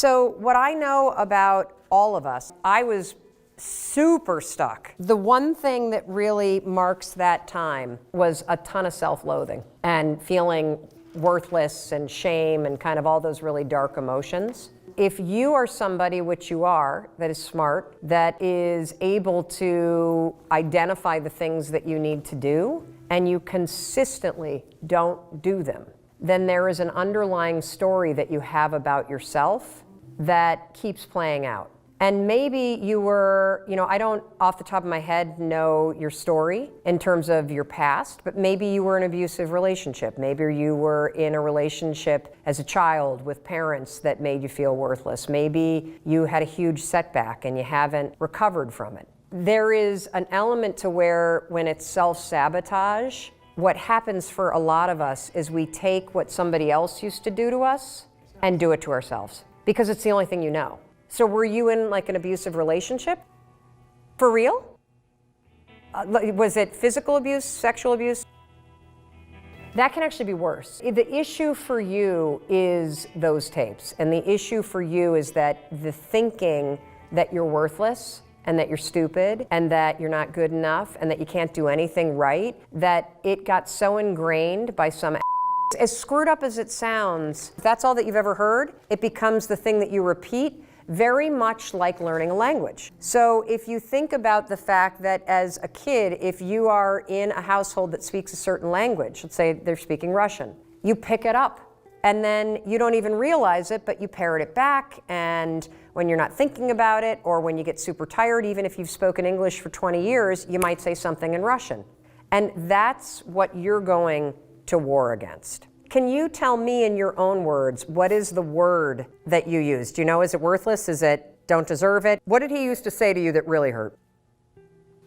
So what I know about all of us, I was super stuck. The one thing that really marks that time was a ton of self-loathing and feeling worthless and shame and kind of all those really dark emotions. If you are somebody, which you are, that is smart, that is able to identify the things that you need to do, and you consistently don't do them, then there is an underlying story that you have about yourself that keeps playing out. And maybe you were, I don't off the top of my head know your story in terms of your past, but maybe you were in an abusive relationship. Maybe you were in a relationship as a child with parents that made you feel worthless. Maybe you had a huge setback and you haven't recovered from it. There is an element to where when it's self-sabotage, what happens for a lot of us is we take what somebody else used to do to us and do it to ourselves because it's the only thing you know. So were you in like an abusive relationship? For real? Was it physical abuse, sexual abuse? That can actually be worse. The issue for you is those tapes. And the issue for you is that the thinking that you're worthless and that you're stupid and that you're not good enough and that you can't do anything right, that it got so ingrained by some as screwed up as it sounds, if that's all that you've ever heard, it becomes the thing that you repeat, very much like learning a language. So if you think about the fact that as a kid, if you are in a household that speaks a certain language, let's say they're speaking Russian, you pick it up and then you don't even realize it, but you parrot it back, and when you're not thinking about it or when you get super tired, even if you've spoken English for 20 years, you might say something in Russian. And that's what you're going to war against. Can you tell me in your own words, what is the word that you use? Do you know, is it worthless? Is it don't deserve it? What did he used to say to you that really hurt?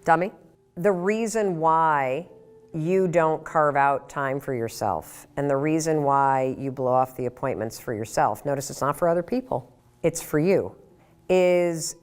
Dummy? The reason why you don't carve out time for yourself and the reason why you blow off the appointments for yourself, notice it's not for other people, it's for you, is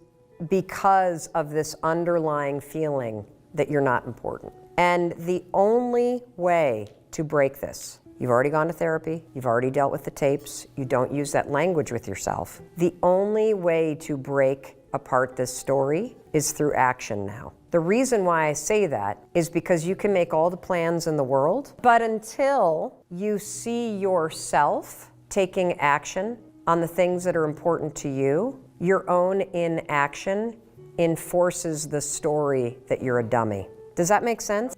because of this underlying feeling that you're not important. And the only way to break this, you've already gone to therapy, you've already dealt with the tapes, you don't use that language with yourself. The only way to break apart this story is through action now. The reason why I say that is because you can make all the plans in the world, but until you see yourself taking action on the things that are important to you, your own inaction enforces the story that you're a dummy. Does that make sense?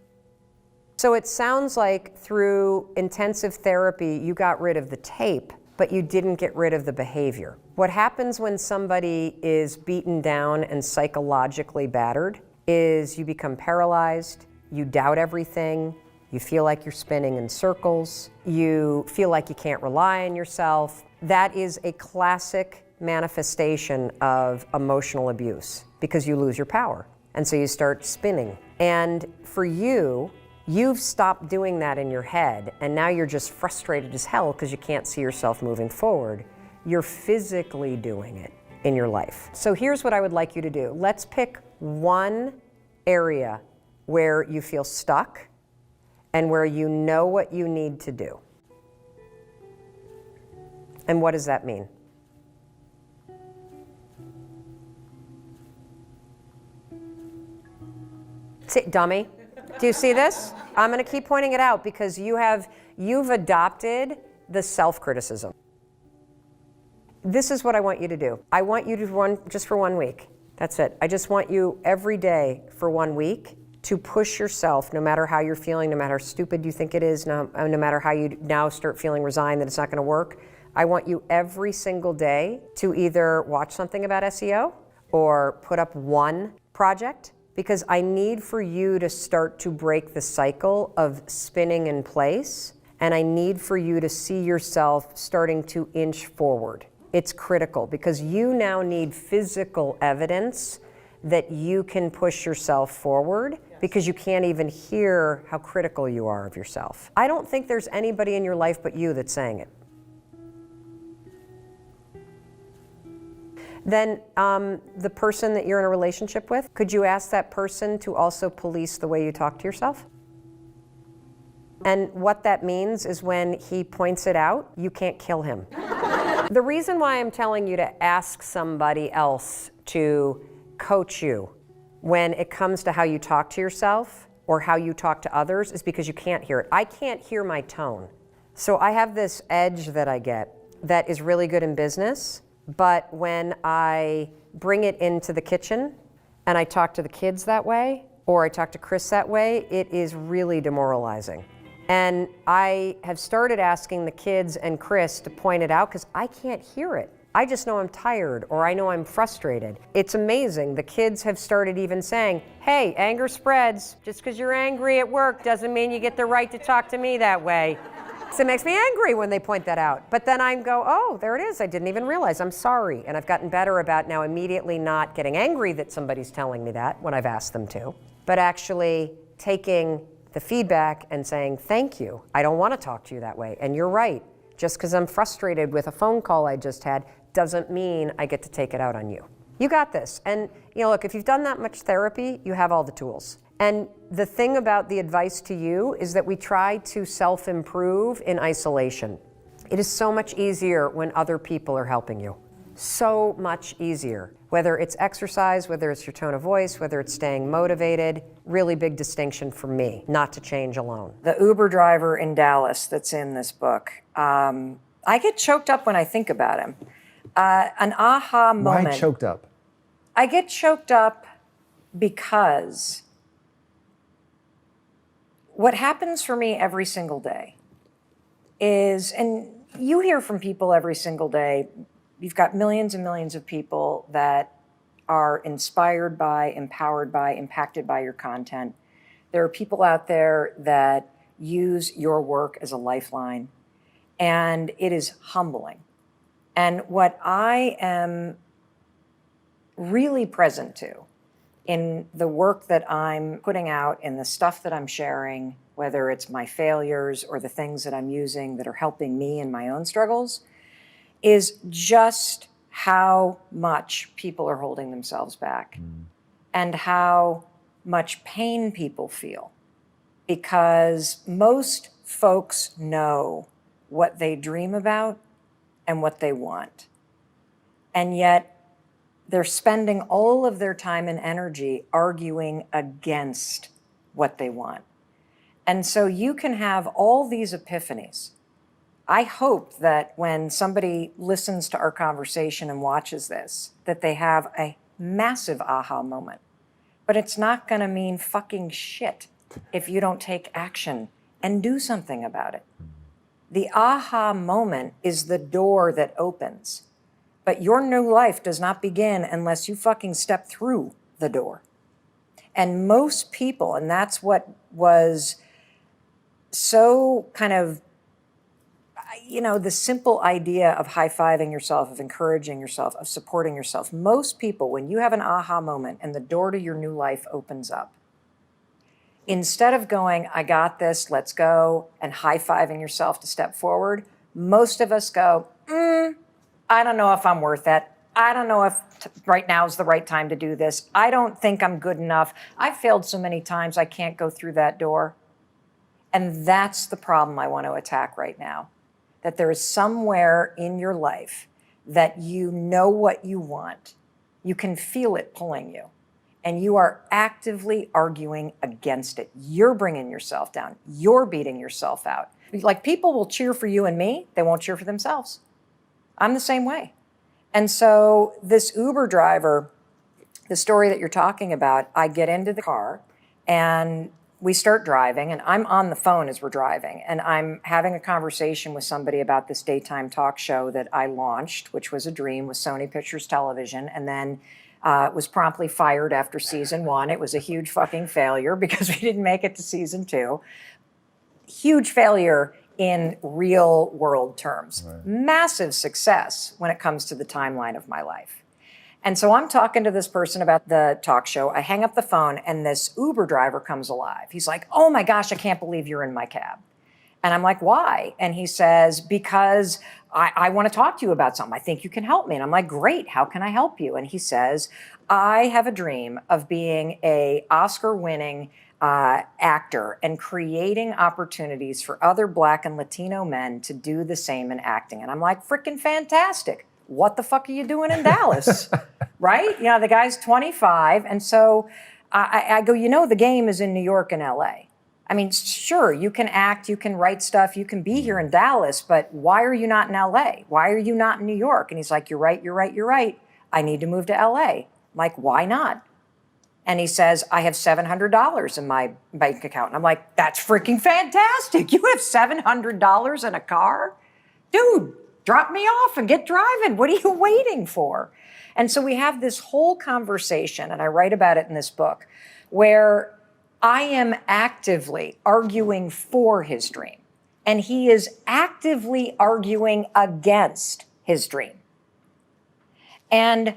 So it sounds like through intensive therapy, you got rid of the tape, but you didn't get rid of the behavior. What happens when somebody is beaten down and psychologically battered is you become paralyzed, you doubt everything, you feel like you're spinning in circles, you feel like you can't rely on yourself. That is a classic manifestation of emotional abuse because you lose your power. And so you start spinning. And for you, you've stopped doing that in your head, and now you're just frustrated as hell because you can't see yourself moving forward. You're physically doing it in your life. So here's what I would like you to do. Let's pick one area where you feel stuck and where you know what you need to do. And what does that mean? See, dummy. Do you see this? I'm going to keep pointing it out because you've adopted the self-criticism. This is what I want you to do. I want you to run just for 1 week. That's it. I just want you every day for 1 week to push yourself, no matter how you're feeling, no matter how stupid you think it is, no matter how you now start feeling resigned that it's not going to work. I want you every single day to either watch something about SEO or put up one project, because I need for you to start to break the cycle of spinning in place, and I need for you to see yourself starting to inch forward. It's critical because you now need physical evidence that you can push yourself forward because you can't even hear how critical you are of yourself. I don't think there's anybody in your life but you that's saying it. Then the person that you're in a relationship with, could you ask that person to also police the way you talk to yourself? And what that means is when he points it out, you can't kill him. The reason why I'm telling you to ask somebody else to coach you when it comes to how you talk to yourself or how you talk to others is because you can't hear it. I can't hear my tone. So I have this edge that I get that is really good in business, but when I bring it into the kitchen and I talk to the kids that way, or I talk to Chris that way, it is really demoralizing. And I have started asking the kids and Chris to point it out because I can't hear it. I just know I'm tired or I know I'm frustrated. It's amazing. The kids have started even saying, hey, anger spreads. Just because you're angry at work doesn't mean you get the right to talk to me that way. So it makes me angry when they point that out. But then I go, oh, there it is. I didn't even realize. I'm sorry. And I've gotten better about now immediately not getting angry that somebody's telling me that when I've asked them to, but actually taking the feedback and saying, thank you. I don't want to talk to you that way. And you're right. Just because I'm frustrated with a phone call I just had doesn't mean I get to take it out on you. You got this. And look, if you've done that much therapy, you have all the tools. And the thing about the advice to you is that we try to self-improve in isolation. It is so much easier when other people are helping you. So much easier. Whether it's exercise, whether it's your tone of voice, whether it's staying motivated, really big distinction for me, not to change alone. The Uber driver in Dallas that's in this book, I get choked up when I think about him. An aha moment. Why choked up? I get choked up because what happens for me every single day is, and you hear from people every single day, you've got millions and millions of people that are inspired by, empowered by, impacted by your content. There are people out there that use your work as a lifeline, and it is humbling. And what I am really present to in the work that I'm putting out, in the stuff that I'm sharing, whether it's my failures or the things that I'm using that are helping me in my own struggles, is just how much people are holding themselves back and how much pain people feel. Because most folks know what they dream about and what they want. And yet they're spending all of their time and energy arguing against what they want. And so you can have all these epiphanies. I hope that when somebody listens to our conversation and watches this, that they have a massive aha moment. But it's not going to mean fucking shit if you don't take action and do something about it. The aha moment is the door that opens. But your new life does not begin unless you fucking step through the door. And most people, and that's what was so kind of, the simple idea of high-fiving yourself, of encouraging yourself, of supporting yourself. Most people, when you have an aha moment and the door to your new life opens up, instead of going, I got this, let's go, and high-fiving yourself to step forward, most of us go, I don't know if I'm worth it. I don't know if right now is the right time to do this. I don't think I'm good enough. I've failed so many times, I can't go through that door. And that's the problem I want to attack right now. That there is somewhere in your life that you know what you want. You can feel it pulling you. And you are actively arguing against it. You're bringing yourself down. You're beating yourself out. Like, people will cheer for you and me. They won't cheer for themselves. I'm the same way. And so this Uber driver, the story that you're talking about, I get into the car and we start driving, and I'm on the phone as we're driving, and I'm having a conversation with somebody about this daytime talk show that I launched, which was a dream with Sony Pictures Television, and then was promptly fired after season 1. It was a huge fucking failure because we didn't make it to season 2. Huge failure in real world terms. Right. Massive success when it comes to the timeline of my life. And so I'm talking to this person about the talk show. I hang up the phone and this Uber driver comes alive. He's like, oh my gosh, I can't believe you're in my cab. And I'm like, why? And he says, because I want to talk to you about something. I think you can help me. And I'm like, great, how can I help you? And he says, I have a dream of being a Oscar-winning actor and creating opportunities for other Black and Latino men to do the same in acting. And I'm like, freaking fantastic. What the fuck are you doing in Dallas? Right? You know, the guy's 25. And so I go, you know, the game is in New York and LA. I mean, sure, you can act, you can write stuff, you can be here in Dallas, but why are you not in LA? Why are you not in New York? And he's like, you're right, you're right, you're right. I need to move to LA. I'm like, why not? And he says, I have $700 in my bank account. And I'm like, that's freaking fantastic. You have $700 in a car? Dude, drop me off and get driving. What are you waiting for? And so we have this whole conversation, and I write about it in this book, where I am actively arguing for his dream, and he is actively arguing against his dream. And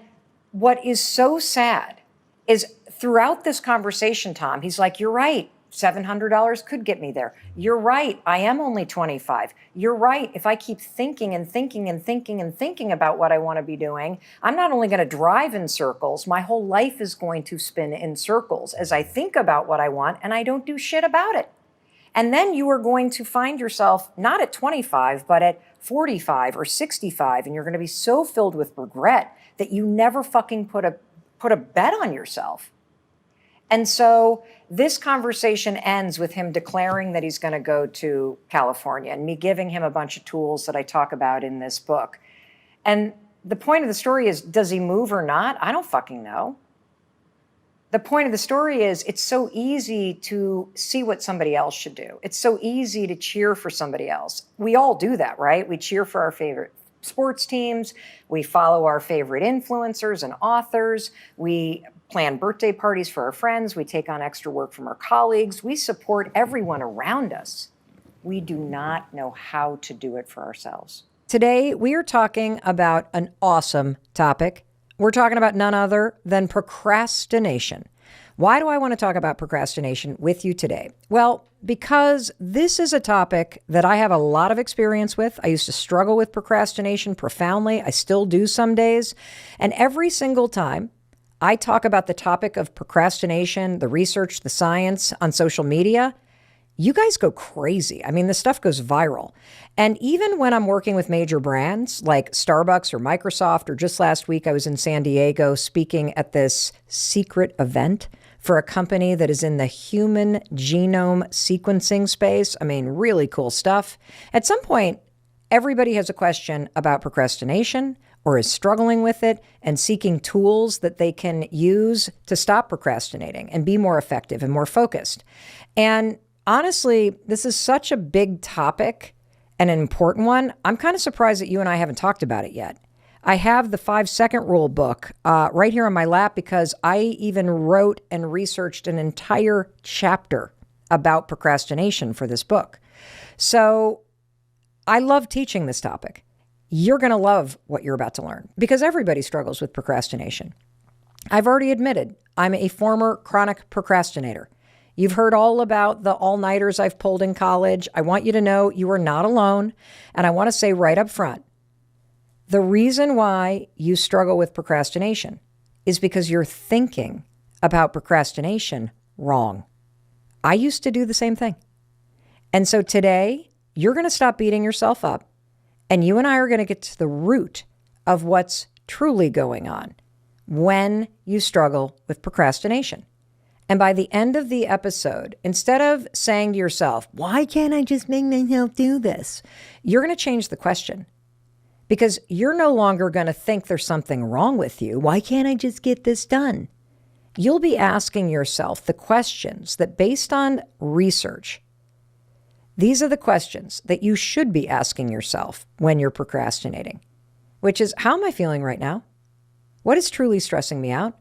what is so sad is throughout this conversation, Tom, he's like, you're right. $700 could get me there. You're right. I am only 25. You're right. If I keep thinking and thinking and thinking and thinking about what I want to be doing, I'm not only going to drive in circles, my whole life is going to spin in circles as I think about what I want and I don't do shit about it. And then you are going to find yourself not at 25, but at 45 or 65, and you're going to be so filled with regret that you never fucking put a bet on yourself. And so this conversation ends with him declaring that he's going to go to California and me giving him a bunch of tools that I talk about in this book. And the point of the story is, does he move or not? I don't fucking know. The point of the story is, it's so easy to see what somebody else should do. It's so easy to cheer for somebody else. We all do that, right? We cheer for our favorite sports teams. We follow our favorite influencers and authors. We plan birthday parties for our friends. We take on extra work from our colleagues. We support everyone around us. We do not know how to do it for ourselves. Today, we are talking about an awesome topic. We're talking about none other than procrastination. Why do I want to talk about procrastination with you today? Well, because this is a topic that I have a lot of experience with. I used to struggle with procrastination profoundly. I still do some days. And every single time I talk about the topic of procrastination, the research, the science on social media, you guys go crazy. I mean, this stuff goes viral. And even when I'm working with major brands like Starbucks or Microsoft, or just last week I was in San Diego speaking at this secret event for a company that is in the human genome sequencing space. I mean, really cool stuff. At some point, everybody has a question about procrastination or is struggling with it and seeking tools that they can use to stop procrastinating and be more effective and more focused. And honestly, this is such a big topic and an important one. I'm kind of surprised that you and I haven't talked about it yet. I have the 5-second rule book right here on my lap because I even wrote and researched an entire chapter about procrastination for this book. So I love teaching this topic. You're going to love what you're about to learn because everybody struggles with procrastination. I've already admitted I'm a former chronic procrastinator. You've heard all about the all-nighters I've pulled in college. I want you to know you are not alone. And I want to say right up front, the reason why you struggle with procrastination is because you're thinking about procrastination wrong. I used to do the same thing. And so today, you're going to stop beating yourself up, and you and I are going to get to the root of what's truly going on when you struggle with procrastination. And by the end of the episode, instead of saying to yourself, why can't I just make myself do this? You're going to change the question because you're no longer going to think there's something wrong with you. Why can't I just get this done? You'll be asking yourself the questions that, based on research, these are the questions that you should be asking yourself when you're procrastinating, which is, how am I feeling right now? What is truly stressing me out?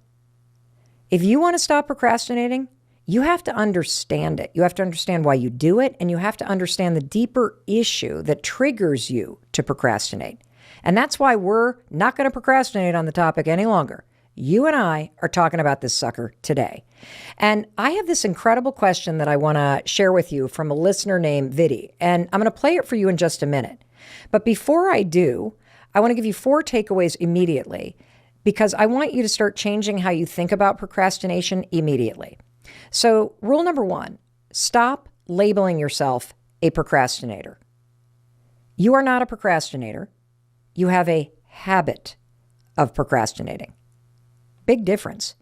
If you want to stop procrastinating, you have to understand it. You have to understand why you do it, and you have to understand the deeper issue that triggers you to procrastinate. And that's why we're not going to procrastinate on the topic any longer. You and I are talking about this sucker today. And I have this incredible question that I want to share with you from a listener named Viddy, and I'm going to play it for you in just a minute. But before I do, I want to give you 4 takeaways immediately, because I want you to start changing how you think about procrastination immediately. So rule number 1, stop labeling yourself a procrastinator. You are not a procrastinator. You have a habit of procrastinating. Big difference.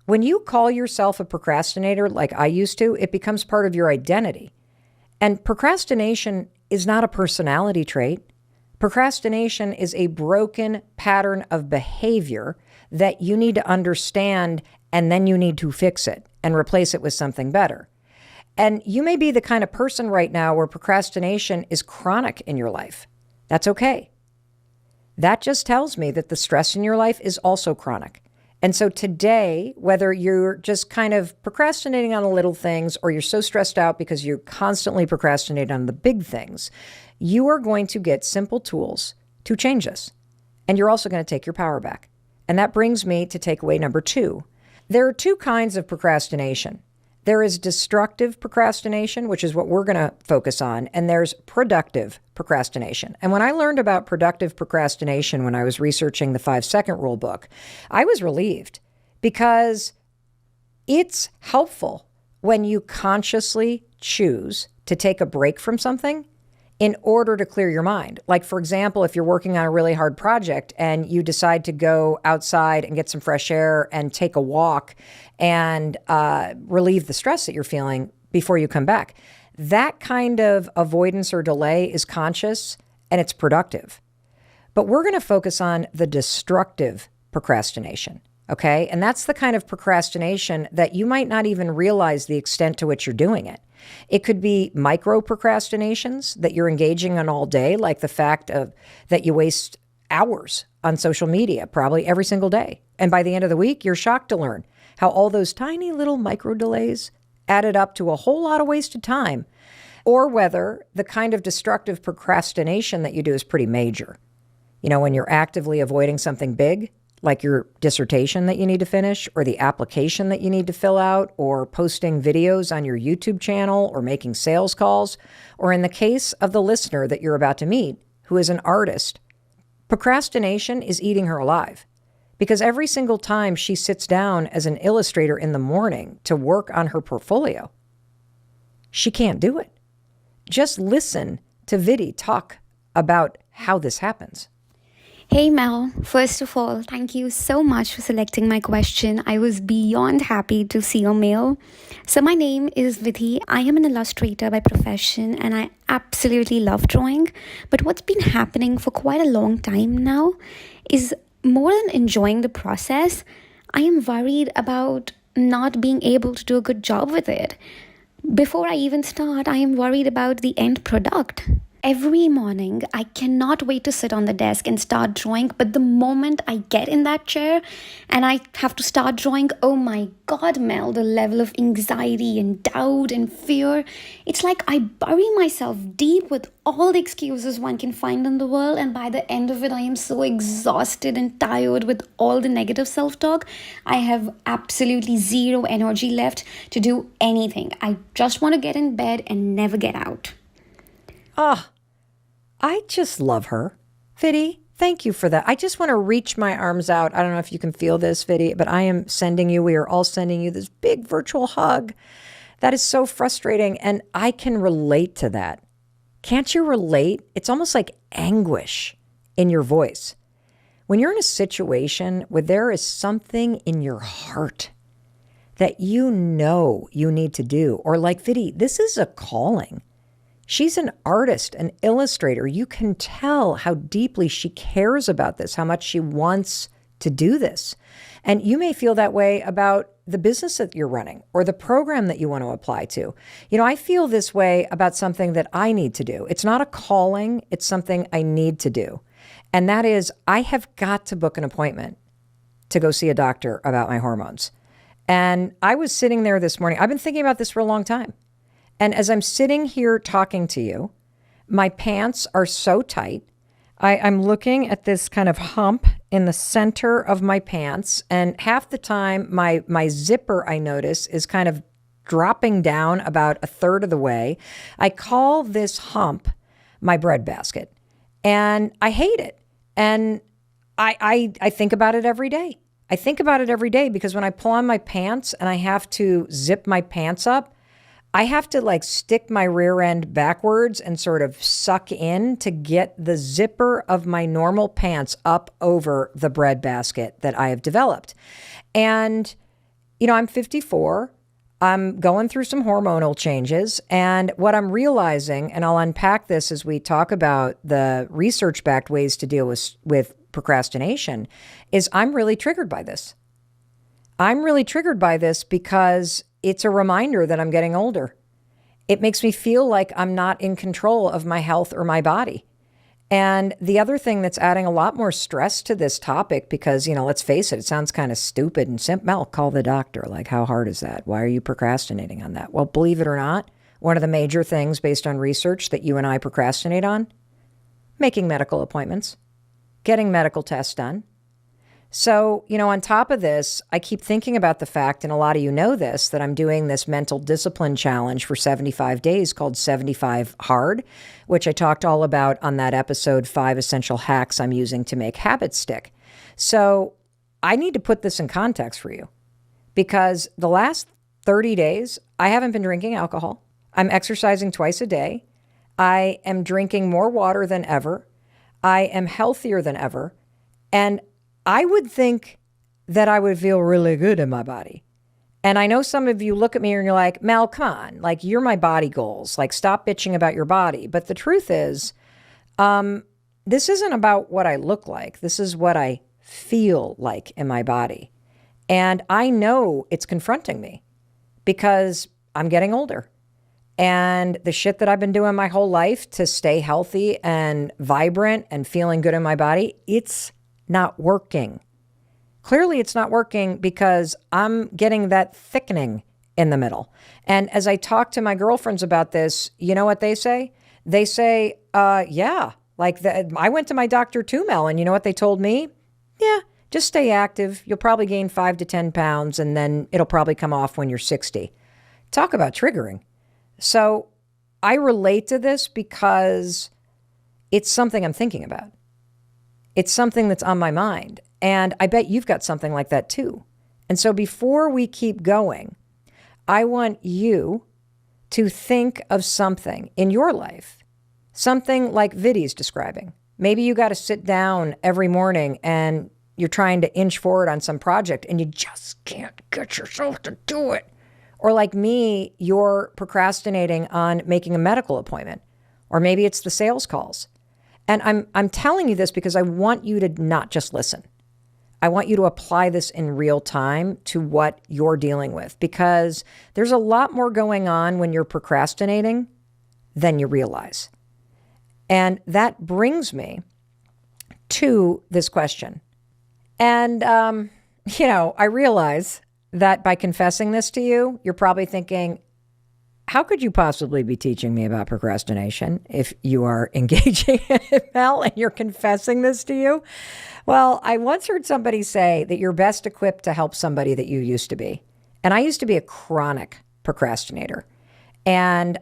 When you call yourself a procrastinator like I used to, it becomes part of your identity. And procrastination is not a personality trait. Procrastination is a broken pattern of behavior that you need to understand, and then you need to fix it and replace it with something better. And you may be the kind of person right now where procrastination is chronic in your life. That's okay. That just tells me that the stress in your life is also chronic. And so today, whether you're just kind of procrastinating on the little things or you're so stressed out because you constantly procrastinate on the big things, you are going to get simple tools to change this. And you're also going to take your power back. And that brings me to takeaway number 2. There are 2 kinds of procrastination. There is destructive procrastination, which is what we're going to focus on, and there's productive procrastination. And when I learned about productive procrastination when I was researching the 5-second rule book, I was relieved because it's helpful when you consciously choose to take a break from something in order to clear your mind. Like, for example, if you're working on a really hard project and you decide to go outside and get some fresh air and take a walk and relieve the stress that you're feeling before you come back, that kind of avoidance or delay is conscious and it's productive. But we're going to focus on the destructive procrastination, okay? And that's the kind of procrastination that you might not even realize the extent to which you're doing it. It could be micro procrastinations that you're engaging in all day, like the fact of that you waste hours on social media, probably every single day. And by the end of the week, you're shocked to learn how all those tiny little micro delays added up to a whole lot of wasted time, or whether the kind of destructive procrastination that you do is pretty major. You know, when you're actively avoiding something big, like your dissertation that you need to finish, or the application that you need to fill out, or posting videos on your YouTube channel, or making sales calls, or in the case of the listener that you're about to meet, who is an artist, procrastination is eating her alive. Because every single time she sits down as an illustrator in the morning to work on her portfolio, she can't do it. Just listen to Vidhi talk about how this happens. Hey Mel, first of all, thank you so much for selecting my question. I was beyond happy to see your mail. So my name is Vidhi. I am an illustrator by profession and I absolutely love drawing. But what's been happening for quite a long time now is more than enjoying the process, I am worried about not being able to do a good job with it. Before I even start, I am worried about the end product. Every morning, I cannot wait to sit on the desk and start drawing. But the moment I get in that chair and I have to start drawing, oh my God, Mel, the level of anxiety and doubt and fear. It's like I bury myself deep with all the excuses one can find in the world. And by the end of it, I am so exhausted and tired with all the negative self-talk. I have absolutely zero energy left to do anything. I just want to get in bed and never get out. I just love her. Vidhi, thank you for that. I just want to reach my arms out. I don't know if you can feel this, Vidhi, but I am sending you, we are all sending you this big virtual hug. That is so frustrating, and I can relate to that. Can't you relate? It's almost like anguish in your voice. When you're in a situation where there is something in your heart that you know you need to do, or like Vidhi, this is a calling. She's an artist, an illustrator. You can tell how deeply she cares about this, how much she wants to do this. And you may feel that way about the business that you're running or the program that you want to apply to. You know, I feel this way about something that I need to do. It's not a calling, it's something I need to do. And that is, I have got to book an appointment to go see a doctor about my hormones. And I was sitting there this morning. I've been thinking about this for a long time. And as I'm sitting here talking to you, my pants are so tight. I'm looking at this kind of hump in the center of my pants. And half the time, my zipper, I notice, is kind of dropping down about a third of the way. I call this hump my breadbasket. And I hate it. And I think about it every day. I think about it every day because when I pull on my pants and I have to zip my pants up, I have to like stick my rear end backwards and sort of suck in to get the zipper of my normal pants up over the breadbasket that I have developed. And, I'm 54. I'm going through some hormonal changes. And what I'm realizing, and I'll unpack this as we talk about the research-backed ways to deal with procrastination, is I'm really triggered by this. I'm really triggered by this because it's a reminder that I'm getting older. It makes me feel like I'm not in control of my health or my body. And the other thing that's adding a lot more stress to this topic, because, let's face it, it sounds kind of stupid and simple. Mel, call the doctor. Like, how hard is that? Why are you procrastinating on that? Well, believe it or not, one of the major things based on research that you and I procrastinate on, making medical appointments, getting medical tests done. So, on top of this, I keep thinking about the fact, and a lot of you know this, that I'm doing this mental discipline challenge for 75 days called 75 Hard, which I talked all about on that episode, 5 Essential Hacks I'm using to make habits stick. So I need to put this in context for you because the last 30 days, I haven't been drinking alcohol. I'm exercising twice a day. I am drinking more water than ever. I am healthier than ever. And I would think that I would feel really good in my body. And I know some of you look at me and you're like, Mel, come on, like you're my body goals. Like stop bitching about your body. But the truth is, this isn't about what I look like. This is what I feel like in my body. And I know it's confronting me because I'm getting older. And the shit that I've been doing my whole life to stay healthy and vibrant and feeling good in my body, it's not working. Clearly it's not working because I'm getting that thickening in the middle. And as I talk to my girlfriends about this, you know what they say? They say, yeah, like I went to my doctor too, Mel, and you know what they told me? Yeah, just stay active. You'll probably gain 5 to 10 pounds and then it'll probably come off when you're 60. Talk about triggering. So I relate to this because it's something I'm thinking about. It's something that's on my mind. And I bet you've got something like that too. And so before we keep going, I want you to think of something in your life, something like Viddy's describing. Maybe you got to sit down every morning and you're trying to inch forward on some project and you just can't get yourself to do it. Or like me, you're procrastinating on making a medical appointment. Or maybe it's the sales calls. And I'm telling you this because I want you to not just listen. I want you to apply this in real time to what you're dealing with because there's a lot more going on when you're procrastinating than you realize. And that brings me to this question. And, I realize that by confessing this to you, you're probably thinking, how could you possibly be teaching me about procrastination if you are engaging in it, Mel, and you're confessing this to you? Well, I once heard somebody say that you're best equipped to help somebody that you used to be. And I used to be a chronic procrastinator. And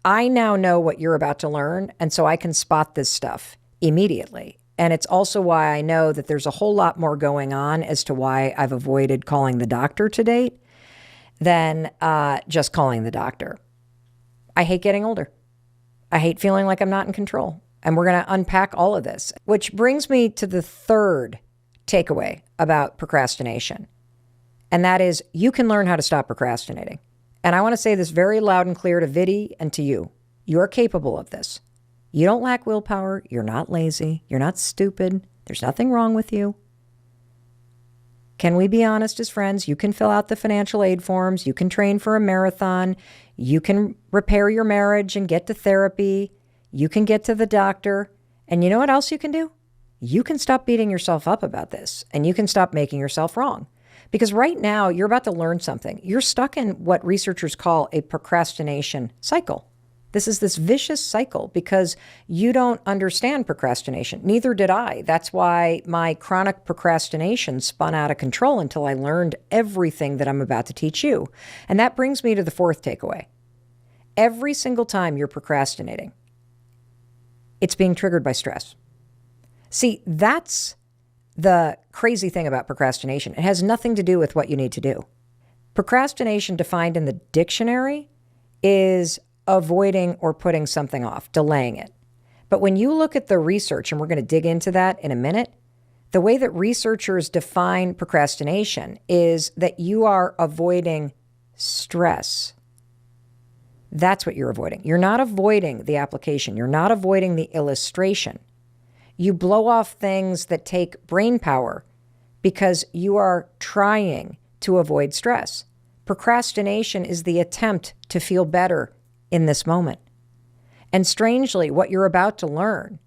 I now know what you're about to learn. And so I can spot this stuff immediately. And it's also why I know that there's a whole lot more going on as to why I've avoided calling the doctor to date than just calling the doctor. I hate getting older. I hate feeling like I'm not in control. And we're going to unpack all of this, which brings me to the third takeaway about procrastination. And that is you can learn how to stop procrastinating. And I want to say this very loud and clear to Viddy and to you. You're capable of this. You don't lack willpower. You're not lazy. You're not stupid. There's nothing wrong with you. Can we be honest as friends? You can fill out the financial aid forms. You can train for a marathon. You can repair your marriage and get to therapy. You can get to the doctor. And you know what else you can do? You can stop beating yourself up about this and you can stop making yourself wrong. Because right now you're about to learn something. You're stuck in what researchers call a procrastination cycle. This is this vicious cycle because you don't understand procrastination. Neither did I. That's why my chronic procrastination spun out of control until I learned everything that I'm about to teach you. And that brings me to the fourth takeaway. Every single time you're procrastinating, it's being triggered by stress. See, that's the crazy thing about procrastination. It has nothing to do with what you need to do. Procrastination, defined in the dictionary, is avoiding or putting something off, delaying it. But when you look at the research, and we're going to dig into that in a minute, the way that researchers define procrastination is that you are avoiding stress. That's what you're avoiding. You're not avoiding the application. You're not avoiding the illustration. You blow off things that take brain power because you are trying to avoid stress. Procrastination is the attempt to feel better in this moment. And strangely, what you're about to learn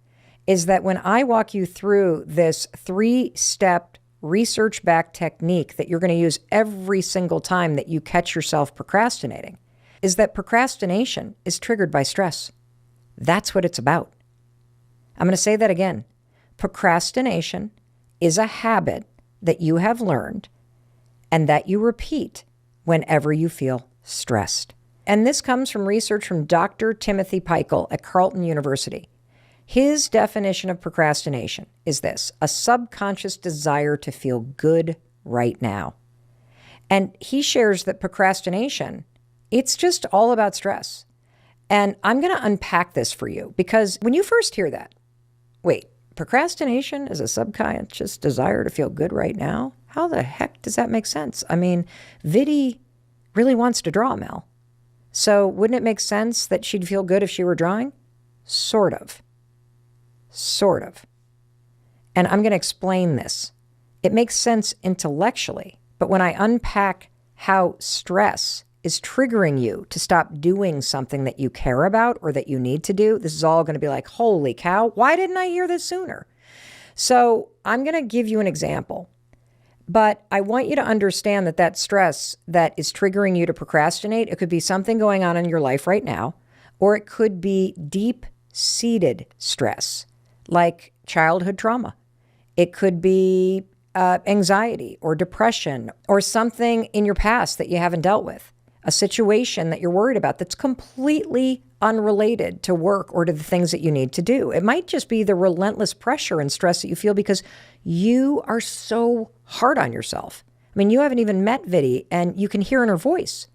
is that when I walk you through this 3-step research-backed technique that you're going to use every single time that you catch yourself procrastinating, is that procrastination is triggered by stress. That's what it's about. I'm going to say that again. Procrastination is a habit that you have learned and that you repeat whenever you feel stressed. And this comes from research from Dr. Timothy Peichel at Carleton University. His definition of procrastination is this: a subconscious desire to feel good right now. And he shares that procrastination, it's just all about stress. And I'm going to unpack this for you because when you first hear that, wait, procrastination is a subconscious desire to feel good right now? How the heck does that make sense? I mean, Vidi really wants to draw, Mel. So wouldn't it make sense that she'd feel good if she were drawing? Sort of. Sort of. And I'm going to explain this. It makes sense intellectually, but when I unpack how stress is triggering you to stop doing something that you care about or that you need to do, this is all going to be like, holy cow, why didn't I hear this sooner? So I'm going to give you an example, but I want you to understand that that stress that is triggering you to procrastinate, it could be something going on in your life right now, or it could be deep-seated stress, like childhood trauma. It could be anxiety or depression or something in your past that you haven't dealt with. A situation that you're worried about that's completely unrelated to work or to the things that you need to do. It might just be the relentless pressure and stress that you feel because you are so hard on yourself. I mean, you haven't even met Vidi, and you can hear in her voice.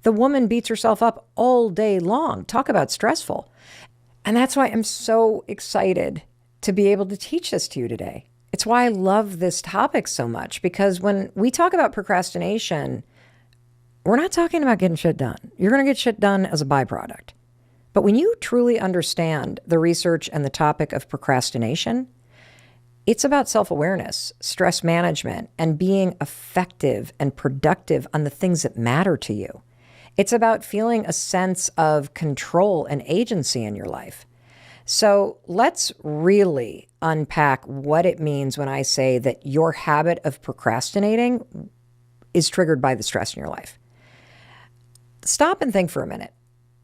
The woman beats herself up all day long. Talk about stressful. And that's why I'm so excited to be able to teach this to you today. It's why I love this topic so much, because when we talk about procrastination, we're not talking about getting shit done. You're going to get shit done as a byproduct. But when you truly understand the research and the topic of procrastination, it's about self-awareness, stress management, and being effective and productive on the things that matter to you. It's about feeling a sense of control and agency in your life. So let's really unpack what it means when I say that your habit of procrastinating is triggered by the stress in your life. Stop and think for a minute.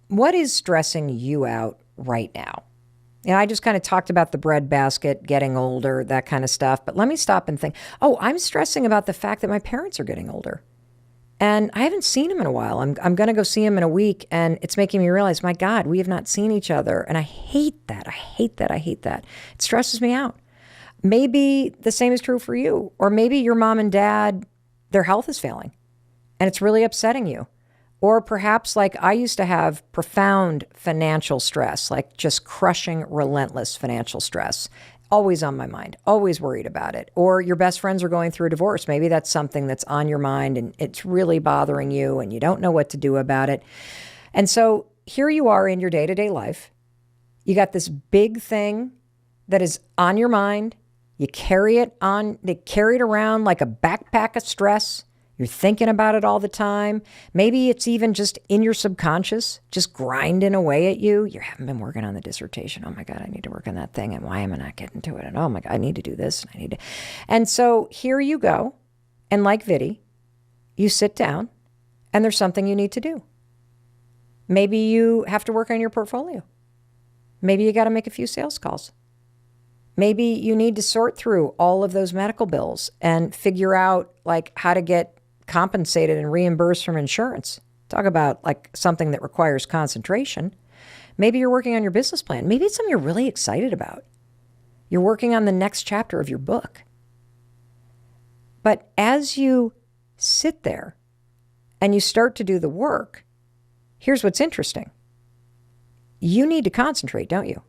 What is stressing you out right now? You know, I just kind of talked about the breadbasket, getting older, that kind of stuff. But let me stop and think, I'm stressing about the fact that my parents are getting older. And I haven't seen them in a while. I'm going to go see them in a week. And it's making me realize, my God, we have not seen each other. And I hate that. I hate that. I hate that. It stresses me out. Maybe the same is true for you. Or maybe your mom and dad, their health is failing. And it's really upsetting you. Or perhaps like I used to have profound financial stress, like just crushing, relentless financial stress, always on my mind, always worried about it. Or your best friends are going through a divorce. Maybe that's something that's on your mind and it's really bothering you and you don't know what to do about it. And so here you are in your day-to-day life. You got this big thing that is on your mind. You carry it around like a backpack of stress. You're thinking about it all the time. Maybe it's even just in your subconscious, just grinding away at you. You haven't been working on the dissertation. Oh my God, I need to work on that thing. And why am I not getting to it? And oh my God, I need to do this. And I need to. And so here you go. And like Vidi, you sit down and there's something you need to do. Maybe you have to work on your portfolio. Maybe you got to make a few sales calls. Maybe you need to sort through all of those medical bills and figure out like how to get compensated and reimbursed from insurance. Talk about like something that requires concentration. Maybe you're working on your business plan. Maybe it's something you're really excited about. You're working on the next chapter of your book. But as you sit there and you start to do the work, here's what's interesting. You need to concentrate, don't you?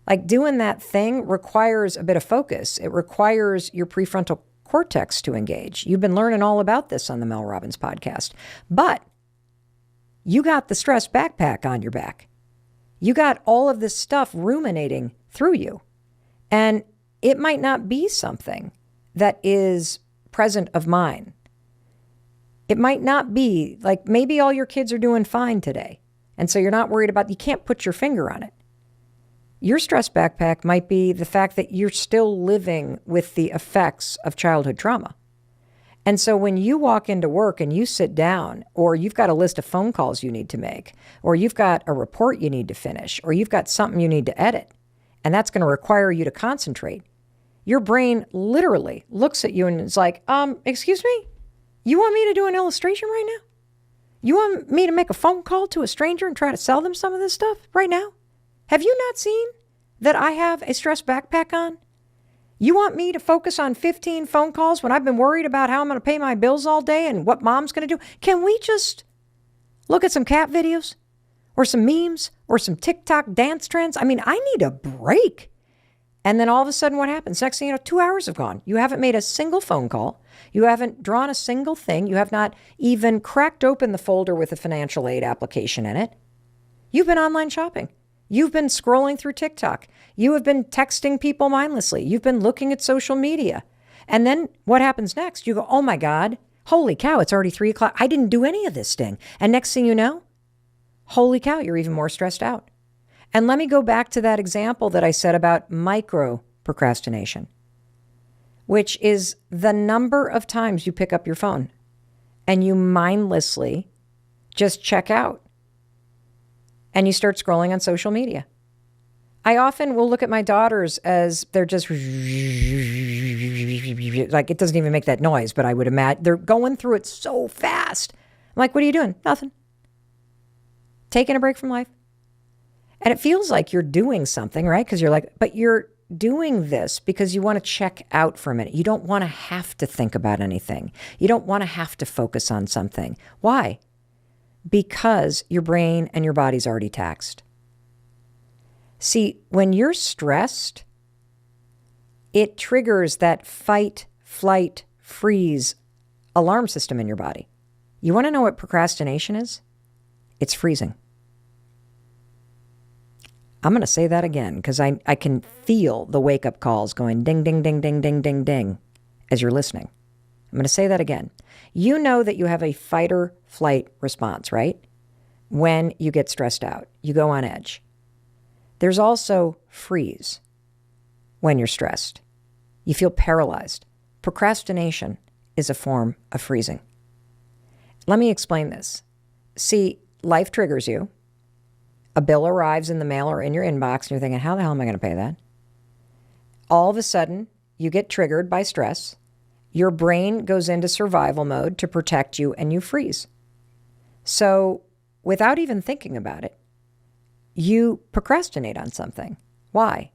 Like doing that thing requires a bit of focus. It requires your prefrontal cortex to engage. You've been learning all about this on the Mel Robbins podcast. But you got the stress backpack on your back. You got all of this stuff ruminating through you. And it might not be something that is present of mind. It might not be like maybe all your kids are doing fine today. And so you're not worried about, you can't put your finger on it. Your stress backpack might be the fact that you're still living with the effects of childhood trauma. And so when you walk into work and you sit down, or you've got a list of phone calls you need to make, or you've got a report you need to finish, or you've got something you need to edit, and that's going to require you to concentrate, your brain literally looks at you and is like, excuse me? You want me to do an illustration right now? You want me to make a phone call to a stranger and try to sell them some of this stuff right now? Have you not seen that I have a stress backpack on? You want me to focus on 15 phone calls when I've been worried about how I'm going to pay my bills all day and what mom's going to do? Can we just look at some cat videos or some memes or some TikTok dance trends? I mean, I need a break. And then all of a sudden what happens? Next thing you know, 2 hours have gone. You haven't made a single phone call. You haven't drawn a single thing. You have not even cracked open the folder with a financial aid application in it. You've been online shopping. You've been scrolling through TikTok. You have been texting people mindlessly. You've been looking at social media. And then what happens next? You go, oh my God, holy cow, it's already 3 o'clock. I didn't do any of this thing. And next thing you know, holy cow, you're even more stressed out. And let me go back to that example that I said about micro procrastination, which is the number of times you pick up your phone and you mindlessly just check out and you start scrolling on social media. I often will look at my daughters as they're just like, it doesn't even make that noise, but I would imagine they're going through it so fast. I'm like, what are you doing? Nothing. Taking a break from life. And it feels like you're doing something, right? Because you're like, but you're doing this because you want to check out for a minute. You don't want to have to think about anything. You don't want to have to focus on something. Why? Because your brain and your body's already taxed. See, when you're stressed, it triggers that fight, flight, freeze alarm system in your body. You want to know what procrastination is? It's freezing. I'm going to say that again because I can feel the wake-up calls going ding, ding, ding, ding, ding, ding, ding as you're listening. I'm going to say that again. You know that you have a fight or flight response, right? When you get stressed out, you go on edge. There's also freeze when you're stressed. You feel paralyzed. Procrastination is a form of freezing. Let me explain this. See, life triggers you. A bill arrives in the mail or in your inbox, and you're thinking, how the hell am I going to pay that? All of a sudden, you get triggered by stress. Your brain goes into survival mode to protect you, and you freeze. So, without even thinking about it, you procrastinate on something. Why?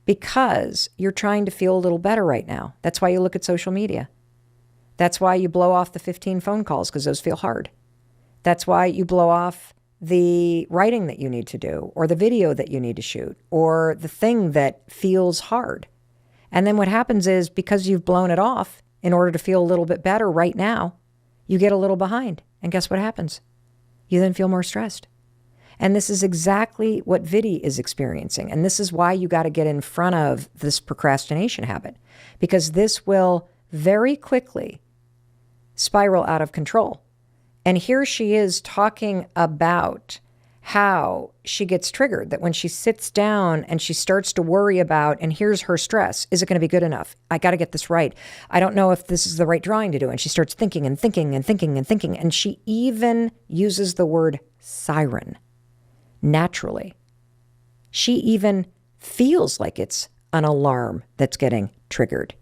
Because you're trying to feel a little better right now. That's why you look at social media. That's why you blow off the 15 phone calls, because those feel hard. That's why you blow off the writing that you need to do, or the video that you need to shoot, or the thing that feels hard. And then what happens is, because you've blown it off in order to feel a little bit better right now, you get a little behind. And guess what happens? You then feel more stressed. And this is exactly what Vidi is experiencing. And this is why you got to get in front of this procrastination habit, because this will very quickly spiral out of control. And here she is talking about how she gets triggered, that when she sits down and she starts to worry about, and here's her stress, is it going to be good enough? I got to get this right. I don't know if this is the right drawing to do. And she starts thinking and thinking and thinking and thinking. And she even uses the word siren naturally. She even feels like it's an alarm that's getting triggered.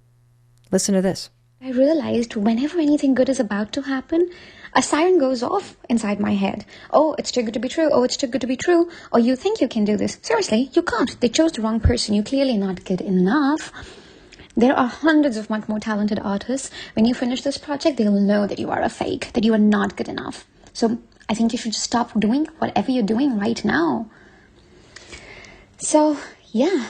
Listen to this. I realized whenever anything good is about to happen, a siren goes off inside my head. Oh, it's too good to be true. Oh, it's too good to be true. Oh, you think you can do this. Seriously, you can't. They chose the wrong person. You're clearly not good enough. There are hundreds of much more talented artists. When you finish this project, they'll know that you are a fake, that you are not good enough. So I think you should just stop doing whatever you're doing right now. So, yeah.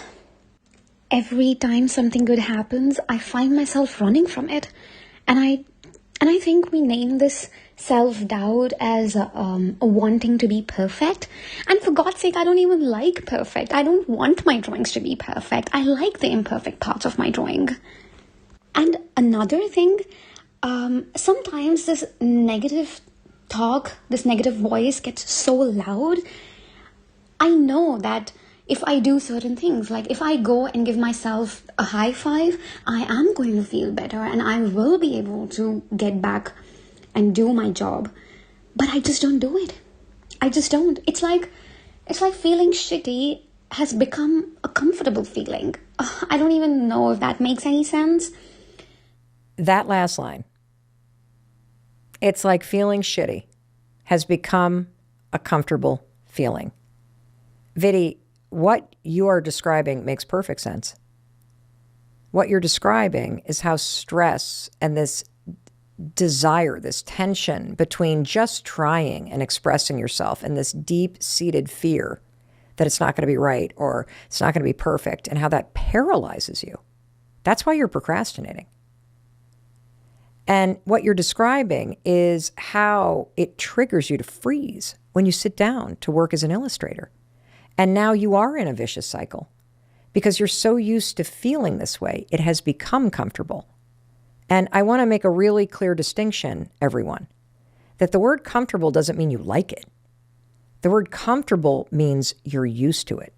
Every time something good happens, I find myself running from it. And I think we name this self-doubt as a wanting to be perfect. And for God's sake, I don't even like perfect. I don't want my drawings to be perfect. I like the imperfect parts of my drawing. And another thing, sometimes this negative talk, this negative voice gets so loud. I know that if I do certain things, like if I go and give myself a high five, I am going to feel better and I will be able to get back and do my job. But I just don't do it. I just don't. It's like feeling shitty has become a comfortable feeling. I don't even know if that makes any sense. That last line, it's like feeling shitty, has become a comfortable feeling. Vidhi, what you are describing makes perfect sense. What you're describing is how stress and this desire, this tension between just trying and expressing yourself and this deep-seated fear that it's not going to be right or it's not going to be perfect, and how that paralyzes you. That's why you're procrastinating. And what you're describing is how it triggers you to freeze when you sit down to work as an illustrator. And now you are in a vicious cycle because you're so used to feeling this way, it has become comfortable. And I want to make a really clear distinction, everyone, that the word comfortable doesn't mean you like it. The word comfortable means you're used to it,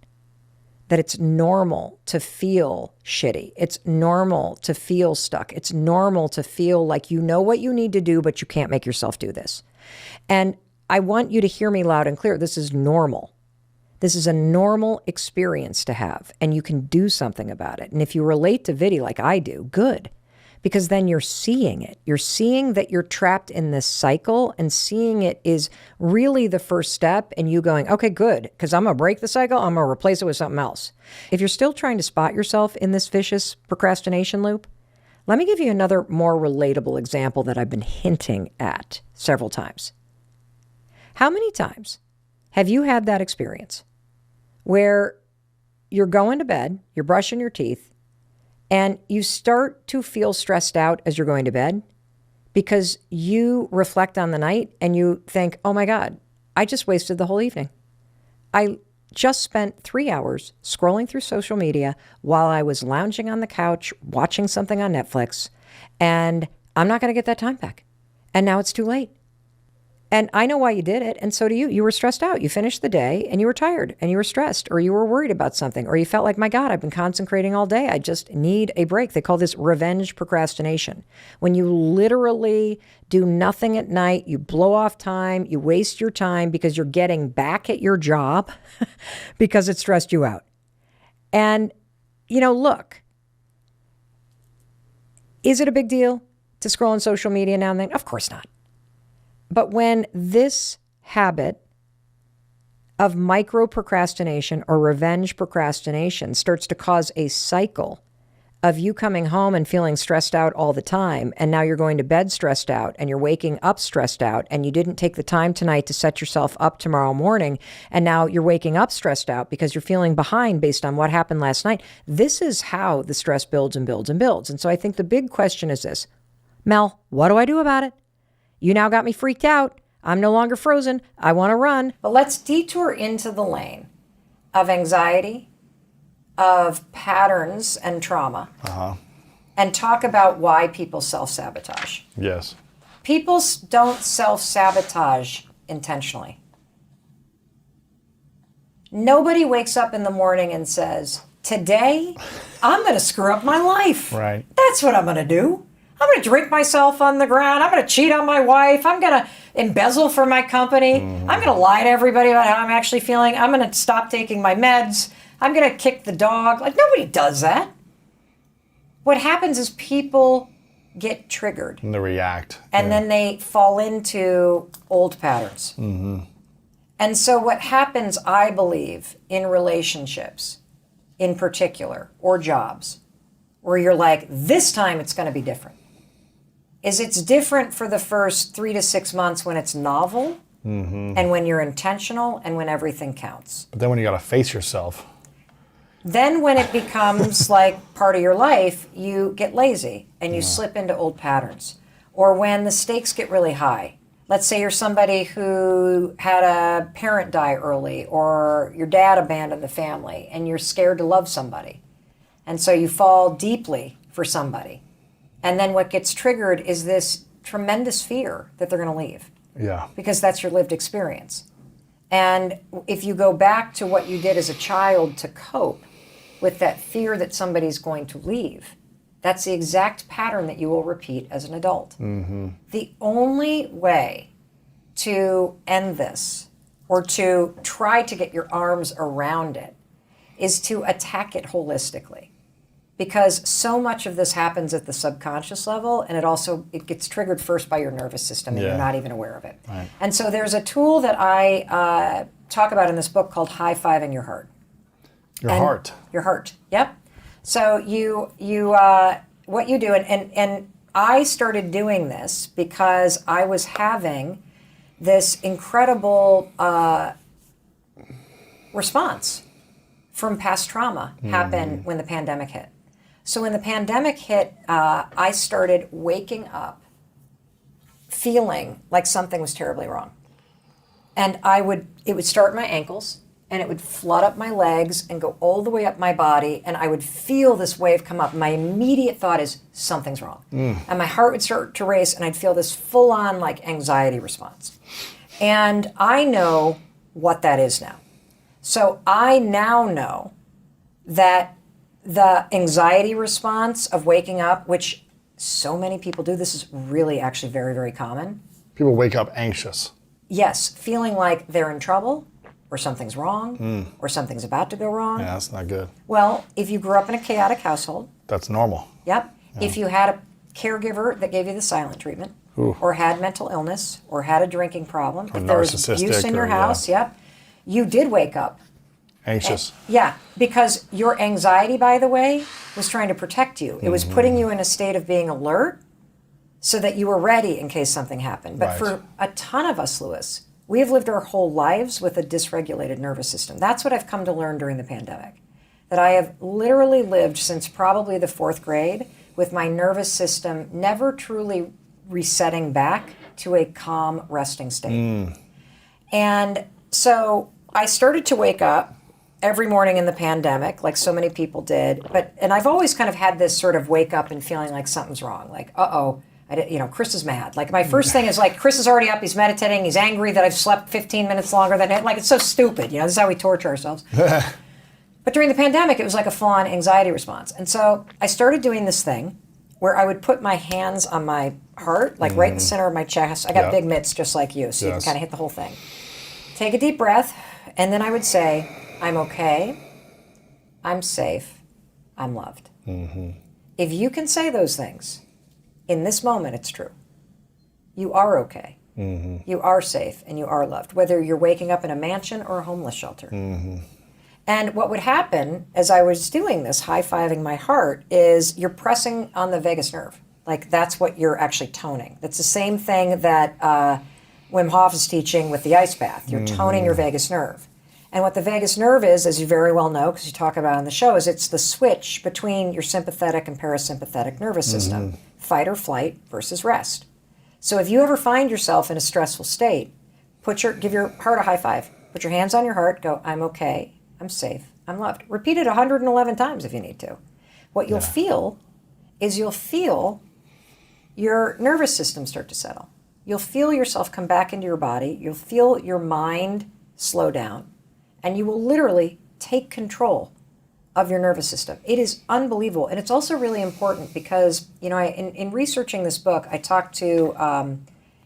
that it's normal to feel shitty. It's normal to feel stuck. It's normal to feel like you know what you need to do, but you can't make yourself do this. And I want you to hear me loud and clear. This is normal. This is a normal experience to have, and you can do something about it. And if you relate to Vidhi like I do, good, because then you're seeing it. You're seeing that you're trapped in this cycle, and seeing it is really the first step, and you going, okay, good, because I'm going to break the cycle. I'm going to replace it with something else. If you're still trying to spot yourself in this vicious procrastination loop, let me give you another more relatable example that I've been hinting at several times. How many times have you had that experience where you're going to bed, you're brushing your teeth, and you start to feel stressed out as you're going to bed because you reflect on the night and you think, oh my God, I just wasted the whole evening. I just spent 3 hours scrolling through social media while I was lounging on the couch, watching something on Netflix, and I'm not going to get that time back. And now it's too late. And I know why you did it, and so do you. You were stressed out. You finished the day, and you were tired, and you were stressed, or you were worried about something, or you felt like, my God, I've been concentrating all day. I just need a break. They call this revenge procrastination. When you literally do nothing at night, you blow off time, you waste your time because you're getting back at your job because it stressed you out. And, look, is it a big deal to scroll on social media now and then? Of course not. But when this habit of micro procrastination or revenge procrastination starts to cause a cycle of you coming home and feeling stressed out all the time, and now you're going to bed stressed out and you're waking up stressed out, and you didn't take the time tonight to set yourself up tomorrow morning, and now you're waking up stressed out because you're feeling behind based on what happened last night, this is how the stress builds and builds and builds. And so I think the big question is this: Mel, what do I do about it? You now got me freaked out. I'm no longer frozen. I want to run. But let's detour into the lane of anxiety, of patterns and trauma, and talk about why people self-sabotage. Yes. People don't self-sabotage intentionally. Nobody wakes up in the morning and says, today, I'm going to screw up my life. Right. That's what I'm going to do. I'm going to drink myself on the ground. I'm going to cheat on my wife. I'm going to embezzle for my company. I'm going to lie to everybody about how I'm actually feeling. I'm going to stop taking my meds. I'm going to kick the dog. Like, nobody does that. What happens is people get triggered. And they react. And then they fall into old patterns. And so what happens, I believe, in relationships in particular, or jobs, where you're like, this time it's going to be different, is it's different for the first 3 to 6 months when it's novel and when you're intentional and when everything counts. But then when you got to face yourself. Then when it becomes like part of your life, you get lazy and you slip into old patterns. Or when the stakes get really high. Let's say you're somebody who had a parent die early, or your dad abandoned the family and you're scared to love somebody. And so you fall deeply for somebody. And then what gets triggered is this tremendous fear that they're going to leave. Yeah. Because that's your lived experience. And if you go back to what you did as a child to cope with that fear that somebody's going to leave, that's the exact pattern that you will repeat as an adult. The only way to end this, or to try to get your arms around it, is to attack it holistically. Because so much of this happens at the subconscious level, and it gets triggered first by your nervous system, and you're not even aware of it. Right. And so there's a tool that I talk about in this book called high-fiving your heart. Your heart. Your heart, yep. So what you do, and I started doing this because I was having this incredible response from past trauma happen when the pandemic hit. So when the pandemic hit, I started waking up feeling like something was terribly wrong. And it would start in my ankles, and it would flood up my legs and go all the way up my body, and I would feel this wave come up. My immediate thought is, something's wrong. And my heart would start to race, and I'd feel this full-on like anxiety response. And I know what that is now. So I now know that the anxiety response of waking up, which so many people do, this is really actually very, very common. People wake up anxious. Yes, feeling like they're in trouble, or something's wrong, or something's about to go wrong. Yeah, that's not good. Well, if you grew up in a chaotic household, That's normal. yep. If you had a caregiver that gave you the silent treatment, or had mental illness, or had a drinking problem, Or if there was narcissistic, abuse in your or, house, yep, you did wake up. Anxious. Yeah, because your anxiety, by the way, was trying to protect you. It was putting you in a state of being alert so that you were ready in case something happened. But Right. for a ton of us, Lewis, we have lived our whole lives with a dysregulated nervous system. That's what I've come to learn during the pandemic. That I have literally lived since probably the 4th grade with my nervous system never truly resetting back to a calm, resting state. And so I started to wake up every morning in the pandemic, like so many people did. And I've always kind of had this sort of wake up and feeling like something's wrong. Like, Chris is mad. Like my first thing is like, Chris is already up, he's meditating, he's angry that I've slept 15 minutes longer than him. Like, it's so stupid. This is how we torture ourselves. But during the pandemic, it was like a full-on anxiety response. And so I started doing this thing where I would put my hands on my heart, like right in the center of my chest. I got big mitts just like you, so you can kind of hit the whole thing. Take a deep breath, and then I would say, I'm okay, I'm safe, I'm loved. If you can say those things, in this moment, it's true. You are okay. You are safe, and you are loved, whether you're waking up in a mansion or a homeless shelter. And what would happen as I was doing this, high-fiving my heart, is you're pressing on the vagus nerve. Like, that's what you're actually toning. That's the same thing that Wim Hof is teaching with the ice bath. You're toning your vagus nerve. And what the vagus nerve is, as you very well know, because you talk about it on the show, is it's the switch between your sympathetic and parasympathetic nervous system, fight or flight versus rest. So if you ever find yourself in a stressful state, give your heart a high five. Put your hands on your heart, go, I'm okay, I'm safe, I'm loved. Repeat it 111 times if you need to. What you'll feel is your nervous system start to settle. You'll feel yourself come back into your body. You'll feel your mind slow down. And you will literally take control of your nervous system. It is unbelievable. And it's also really important because, in researching this book, I talked to,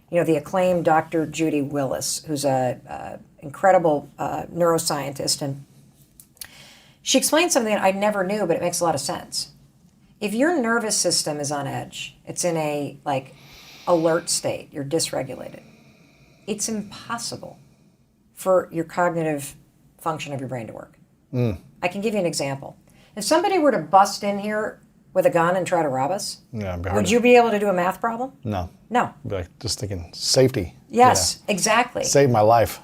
the acclaimed Dr. Judy Willis, who's an incredible neuroscientist. And she explained something that I never knew, but it makes a lot of sense. If your nervous system is on edge, it's in a alert state, you're dysregulated, it's impossible for your cognitive function of your brain to work. I can give you an example. If somebody were to bust in here with a gun and try to rob us? Yeah, it'd be hard Would to- you be able to do a math problem? No. No. I'd be like, just thinking safety. Yes, exactly. Yeah. Save my life.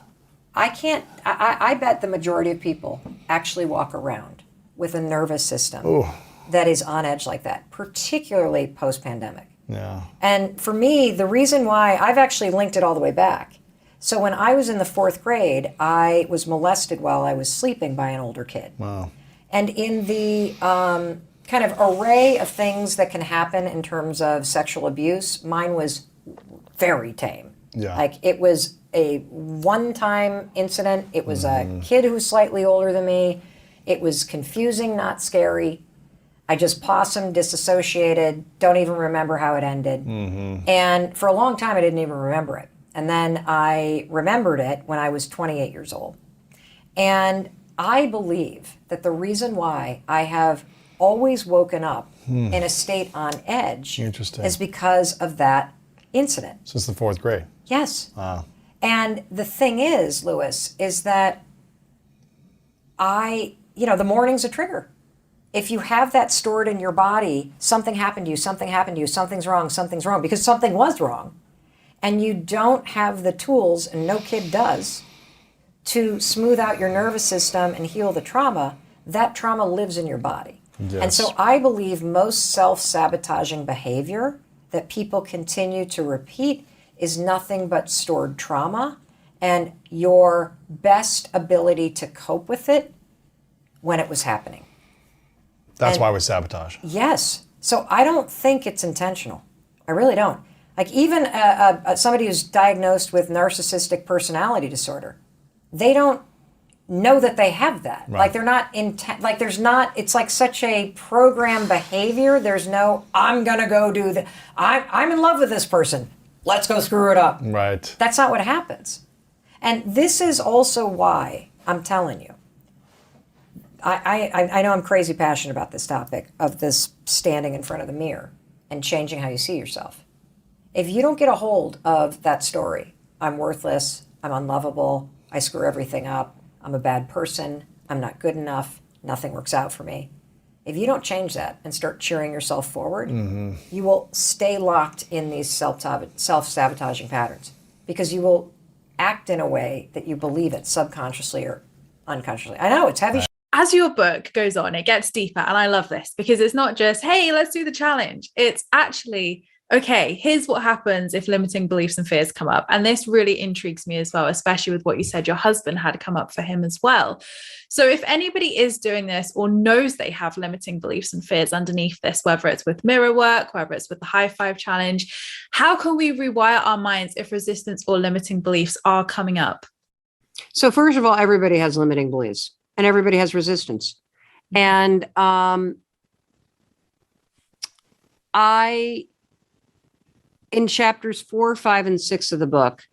I bet the majority of people actually walk around with a nervous system that is on edge like that, particularly post-pandemic. Yeah. And for me, the reason why I've actually linked it all the way back. So when I was in the 4th grade, I was molested while I was sleeping by an older kid. Wow. And in the kind of array of things that can happen in terms of sexual abuse, mine was very tame. Yeah. Like it was a one-time incident. It was a kid who was slightly older than me. It was confusing, not scary. I just possum, disassociated, don't even remember how it ended. And for a long time, I didn't even remember it. And then I remembered it when I was 28 years old. And I believe that the reason why I have always woken up in a state on edge Interesting. is because of that incident. Since the 4th grade. Yes. Wow. And the thing is, Lewis, is that the morning's a trigger. If you have that stored in your body, something happened to you, something's wrong, because something was wrong, and you don't have the tools, and no kid does, to smooth out your nervous system and heal the trauma, that trauma lives in your body. Yes. And so I believe most self-sabotaging behavior that people continue to repeat is nothing but stored trauma and your best ability to cope with it when it was happening. That's why we sabotage. Yes. So I don't think it's intentional. I really don't. Like even somebody who's diagnosed with narcissistic personality disorder, they don't know that they have that. Right. Like they're not like there's not, it's like such a programmed behavior. There's no, I'm going to go do the, I'm in love with this person. Let's go screw it up. Right. That's not what happens. And this is also why I'm telling you, I know I'm crazy passionate about this topic of this standing in front of the mirror and changing how you see yourself. If you don't get a hold of that story, I'm worthless, I'm unlovable, I screw everything up, I'm a bad person, I'm not good enough, nothing works out for me. If you don't change that and start cheering yourself forward, you will stay locked in these self-sabotaging patterns because you will act in a way that you believe it subconsciously or unconsciously. I know, it's heavy. As your book goes on, it gets deeper. And I love this because it's not just, hey, let's do the challenge. It's actually, okay, here's what happens if limiting beliefs and fears come up. And this really intrigues me as well, especially with what you said your husband had come up for him as well. So if anybody is doing this or knows they have limiting beliefs and fears underneath this, whether it's with mirror work, whether it's with the high five challenge, how can we rewire our minds if resistance or limiting beliefs are coming up? So first of all, everybody has limiting beliefs and everybody has resistance. And in chapters 4, 5, and 6 of the book,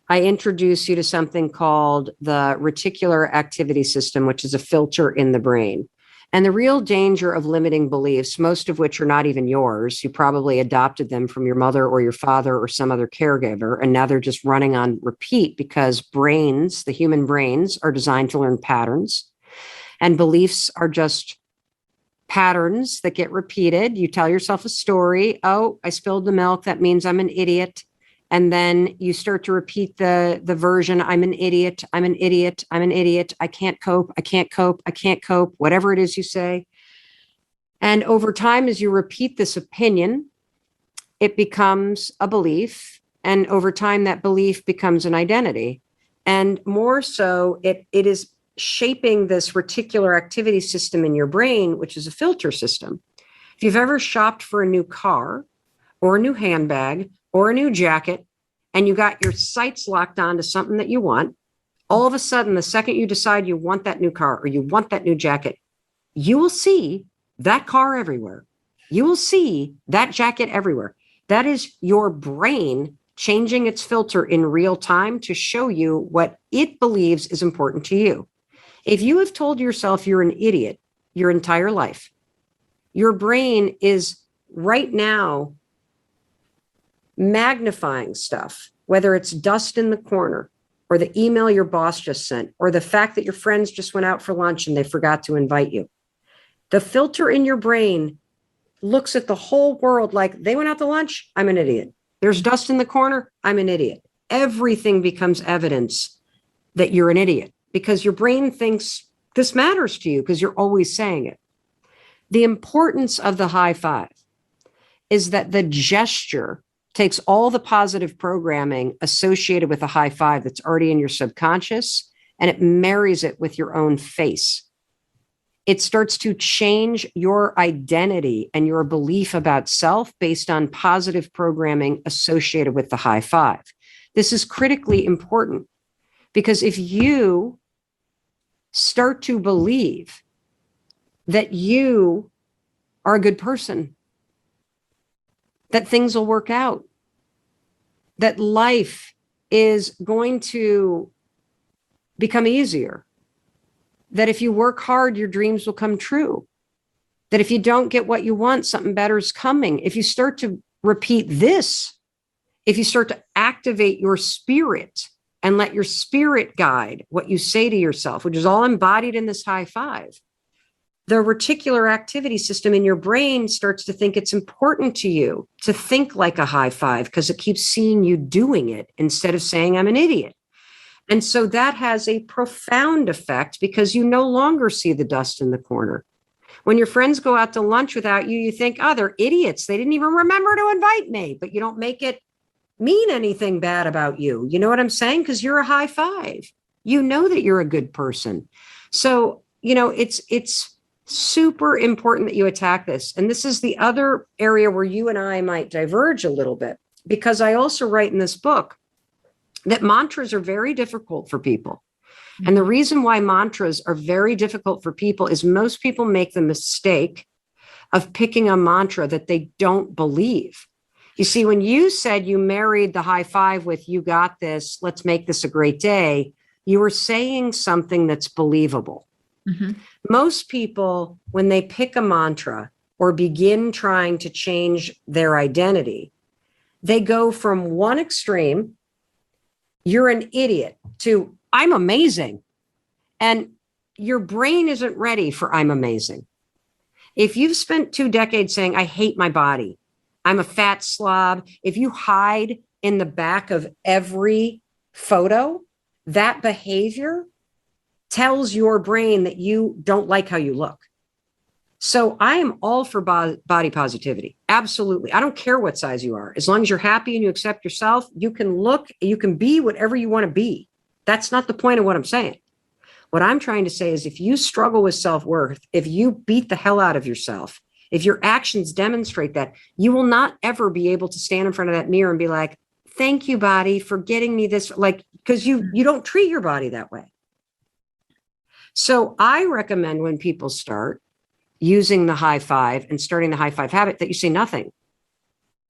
I introduce you to something called the reticular activity system, which is a filter in the brain. And the real danger of limiting beliefs, most of which are not even yours, you probably adopted them from your mother or your father or some other caregiver, and now they're just running on repeat because brains, the human brains, are designed to learn patterns. And beliefs are just patterns that get repeated. You tell yourself a story. Oh, I spilled the milk. That means I'm an idiot. And then you start to repeat the version, I'm an idiot, I'm an idiot, I'm an idiot, I can't cope, I can't cope, I can't cope, whatever it is you say. And over time, as you repeat this opinion, it becomes a belief. And over time, that belief becomes an identity. And more so, it is shaping this reticular activity system in your brain, which is a filter system. If you've ever shopped for a new car or a new handbag or a new jacket, and you got your sights locked on to something that you want, all of a sudden, the second you decide you want that new car or you want that new jacket, you will see that car everywhere. You will see that jacket everywhere. That is your brain changing its filter in real time to show you what it believes is important to you. If you have told yourself you're an idiot your entire life, your brain is right now magnifying stuff, whether it's dust in the corner or the email your boss just sent, or the fact that your friends just went out for lunch and they forgot to invite you. The filter in your brain looks at the whole world like they went out to lunch, I'm an idiot. There's dust in the corner, I'm an idiot. Everything becomes evidence that you're an idiot because your brain thinks this matters to you because you're always saying it. The importance of the high five is that the gesture takes all the positive programming associated with a high five that's already in your subconscious and it marries it with your own face. It starts to change your identity and your belief about self based on positive programming associated with the high five. This is critically important because if you start to believe that you are a good person, that things will work out, that life is going to become easier, that if you work hard, your dreams will come true, that if you don't get what you want, something better is coming. If you start to repeat this, if you start to activate your spirit and let your spirit guide what you say to yourself, which is all embodied in this high five, the reticular activity system in your brain starts to think it's important to you to think like a high five because it keeps seeing you doing it instead of saying I'm an idiot. And so that has a profound effect because you no longer see the dust in the corner. When your friends go out to lunch without you, you think, oh, they're idiots. They didn't even remember to invite me, but you don't make it mean anything bad about you. You know what I'm saying? Because you're a high five. You know that you're a good person. So, it's super important that you attack this. And this is the other area where you and I might diverge a little bit, because I also write in this book that mantras are very difficult for people. And the reason why mantras are very difficult for people is most people make the mistake of picking a mantra that they don't believe. You see, when you said you married the high five with "you got this, let's make this a great day," you were saying something that's believable. Mm-hmm. Most people, when they pick a mantra or begin trying to change their identity, they go from one extreme, "you're an idiot," to "I'm amazing." And your brain isn't ready for "I'm amazing." If you've spent 2 decades saying, "I hate my body, I'm a fat slob," if you hide in the back of every photo, that behavior tells your brain that you don't like how you look. So I am all for body positivity. Absolutely. I don't care what size you are. As long as you're happy and you accept yourself, you can be whatever you want to be. That's not the point of what I'm saying. What I'm trying to say is if you struggle with self-worth, if you beat the hell out of yourself, if your actions demonstrate that, you will not ever be able to stand in front of that mirror and be like, "Thank you, body, for getting me this," because you don't treat your body that way. So I recommend when people start using the high five and starting the high five habit that you say nothing,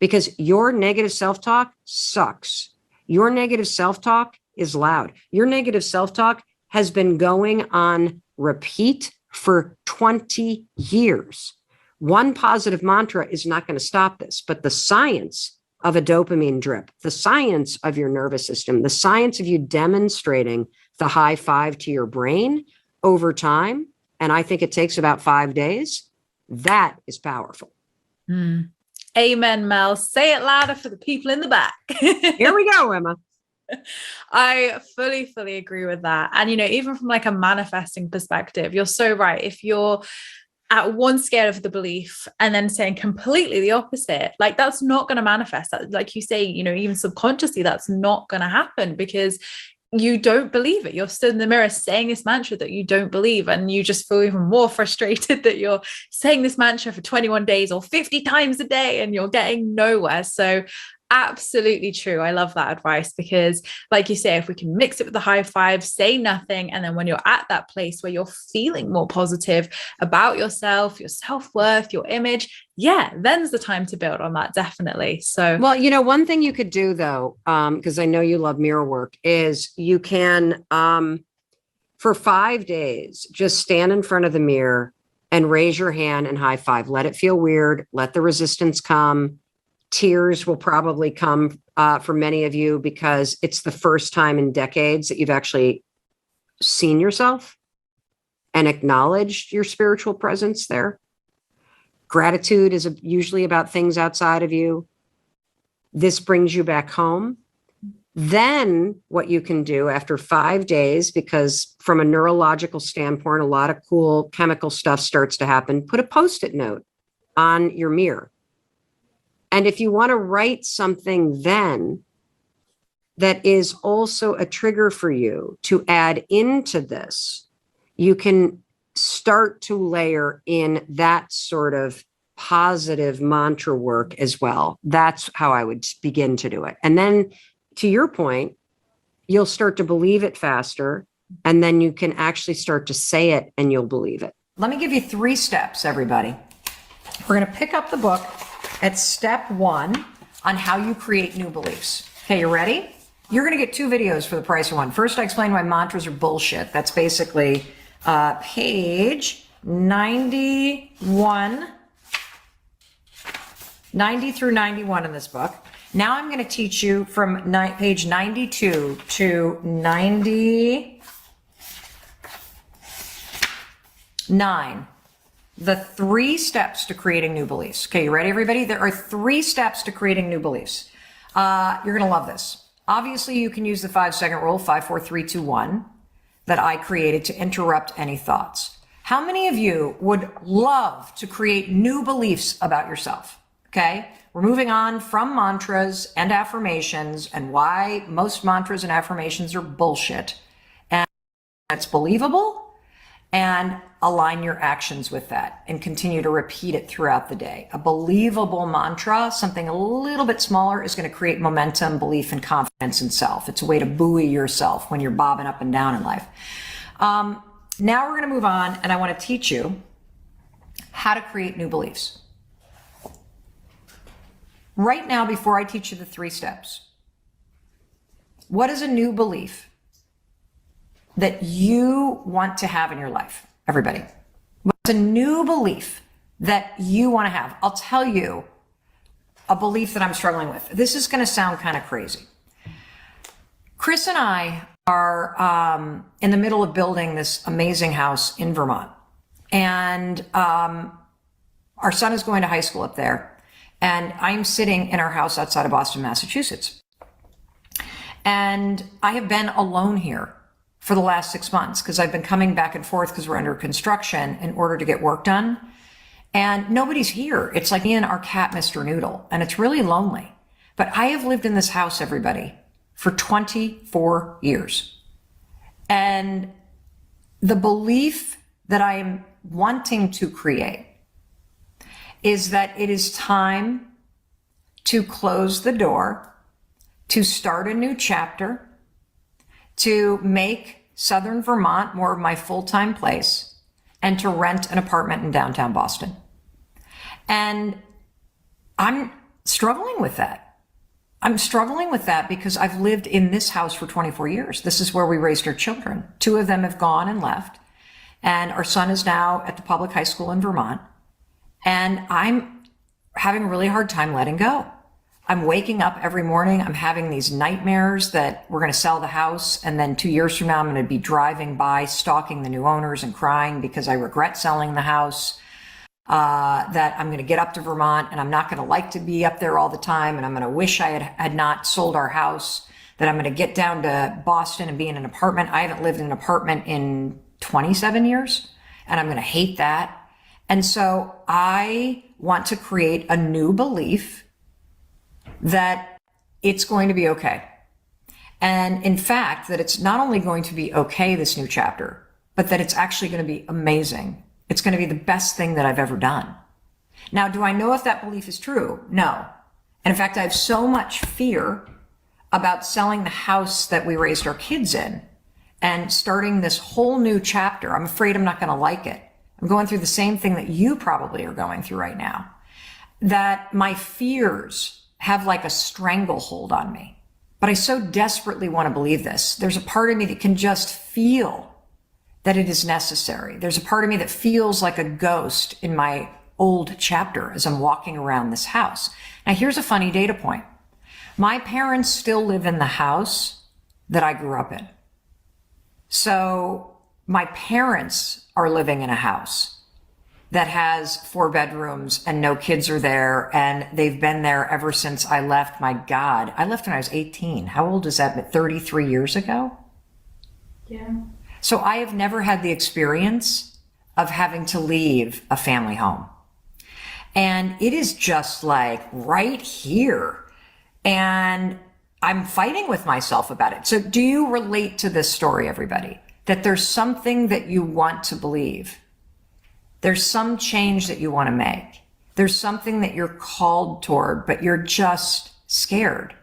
because your negative self-talk sucks. Your negative self-talk is loud. Your negative self-talk has been going on repeat for 20 years. One positive mantra is not going to stop this, but the science of a dopamine drip, the science of your nervous system, the science of you demonstrating the high five to your brain over time, and I think it takes about 5 days, that is powerful. Amen, Mel. Say it louder for the people in the back. Here we go, Emma. I fully agree with that. And, even from like a manifesting perspective, you're so right. If you're at one scale of the belief and then saying completely the opposite, like that's not going to manifest. That, like you say, even subconsciously, that's not going to happen because you don't believe it. You're stood in the mirror saying this mantra that you don't believe, and you just feel even more frustrated that you're saying this mantra for 21 days or 50 times a day and you're getting nowhere. So absolutely true. I love that advice because, like you say, if we can mix it with the high five, say nothing, and then when you're at that place where you're feeling more positive about yourself, your self-worth, your image, then's the time to build on that, definitely. So, well, one thing you could do though, because I know you love mirror work, is you can, for 5 days, just stand in front of the mirror and raise your hand and high five. Let it feel weird. Let the resistance come. Tears will probably come for many of you because it's the first time in decades that you've actually seen yourself and acknowledged your spiritual presence there. Gratitude is usually about things outside of you. This brings you back home. Then what you can do after 5 days, because from a neurological standpoint, a lot of cool chemical stuff starts to happen, put a Post-it note on your mirror. And if you want to write something then that is also a trigger for you to add into this, you can start to layer in that sort of positive mantra work as well. That's how I would begin to do it. And then to your point, you'll start to believe it faster, and then you can actually start to say it and you'll believe it. Let me give you 3 steps, everybody. We're going to pick up the book at step 1 on how you create new beliefs. Okay, you ready? You're going to get 2 videos for the price of 1. First, I explain why mantras are bullshit. That's basically page 91, 90 through 91 in this book. Now I'm going to teach you from page 92 to 99, the 3 steps to creating new beliefs. Okay, you ready, everybody? There are 3 steps to creating new beliefs. You're going to love this. Obviously, you can use the 5-second rule, 5, 4, 3, 2, 1, that I created to interrupt any thoughts. How many of you would love to create new beliefs about yourself? Okay, we're moving on from mantras and affirmations and why most mantras and affirmations are bullshit. And it's believable, and align your actions with that and continue to repeat it throughout the day. A believable mantra, something a little bit smaller, is going to create momentum, belief, and confidence in self. It's a way to buoy yourself when you're bobbing up and down in life. Now we're going to move on, and I want to teach you how to create new beliefs. Right now, before I teach you the 3 steps, what is a new belief that you want to have in your life? Everybody, what's a new belief that you want to have? I'll tell you a belief that I'm struggling with. This is going to sound kind of crazy. Chris and I are in the middle of building this amazing house in Vermont. And our son is going to high school up there. And I'm sitting in our house outside of Boston, Massachusetts. And I have been alone here for the last 6 months because I've been coming back and forth because we're under construction in order to get work done. And nobody's here. It's like me and our cat, Mr. Noodle. And it's really lonely. But I have lived in this house, everybody, for 24 years. And the belief that I am wanting to create is that it is time to close the door, to start a new chapter, to make Southern Vermont more of my full-time place, and to rent an apartment in downtown Boston. And I'm struggling with that. I'm struggling with that because I've lived in this house for 24 years. This is where we raised our children. 2 of them have gone and left. And our son is now at the public high school in Vermont. And I'm having a really hard time letting go. I'm waking up every morning. I'm having these nightmares that we're going to sell the house. And then 2 years from now, I'm going to be driving by, stalking the new owners and crying because I regret selling the house. That I'm going to get up to Vermont and I'm not going to like to be up there all the time. And I'm going to wish I had not sold our house, that I'm going to get down to Boston and be in an apartment. I haven't lived in an apartment in 27 years and I'm going to hate that. And so I want to create a new belief that it's going to be okay. And in fact, that it's not only going to be okay, this new chapter, but that it's actually going to be amazing. It's going to be the best thing that I've ever done. Now, do I know if that belief is true? No. And in fact, I have so much fear about selling the house that we raised our kids in and starting this whole new chapter. I'm afraid I'm not going to like it. I'm going through the same thing that you probably are going through right now. That my fears have like a stranglehold on me. But I so desperately want to believe this. There's a part of me that can just feel that it is necessary. There's a part of me that feels like a ghost in my old chapter as I'm walking around this house. Now, here's a funny data point. My parents still live in the house that I grew up in. So my parents are living in a house that has 4 bedrooms and no kids are there, and they've been there ever since I left. My God, I left when I was 18. How old is that? 33 years ago? Yeah. So I have never had the experience of having to leave a family home. And it is just like right here. And I'm fighting with myself about it. So do you relate to this story, everybody? That there's something that you want to believe. There's some change that you want to make. There's something that you're called toward, but you're just scared.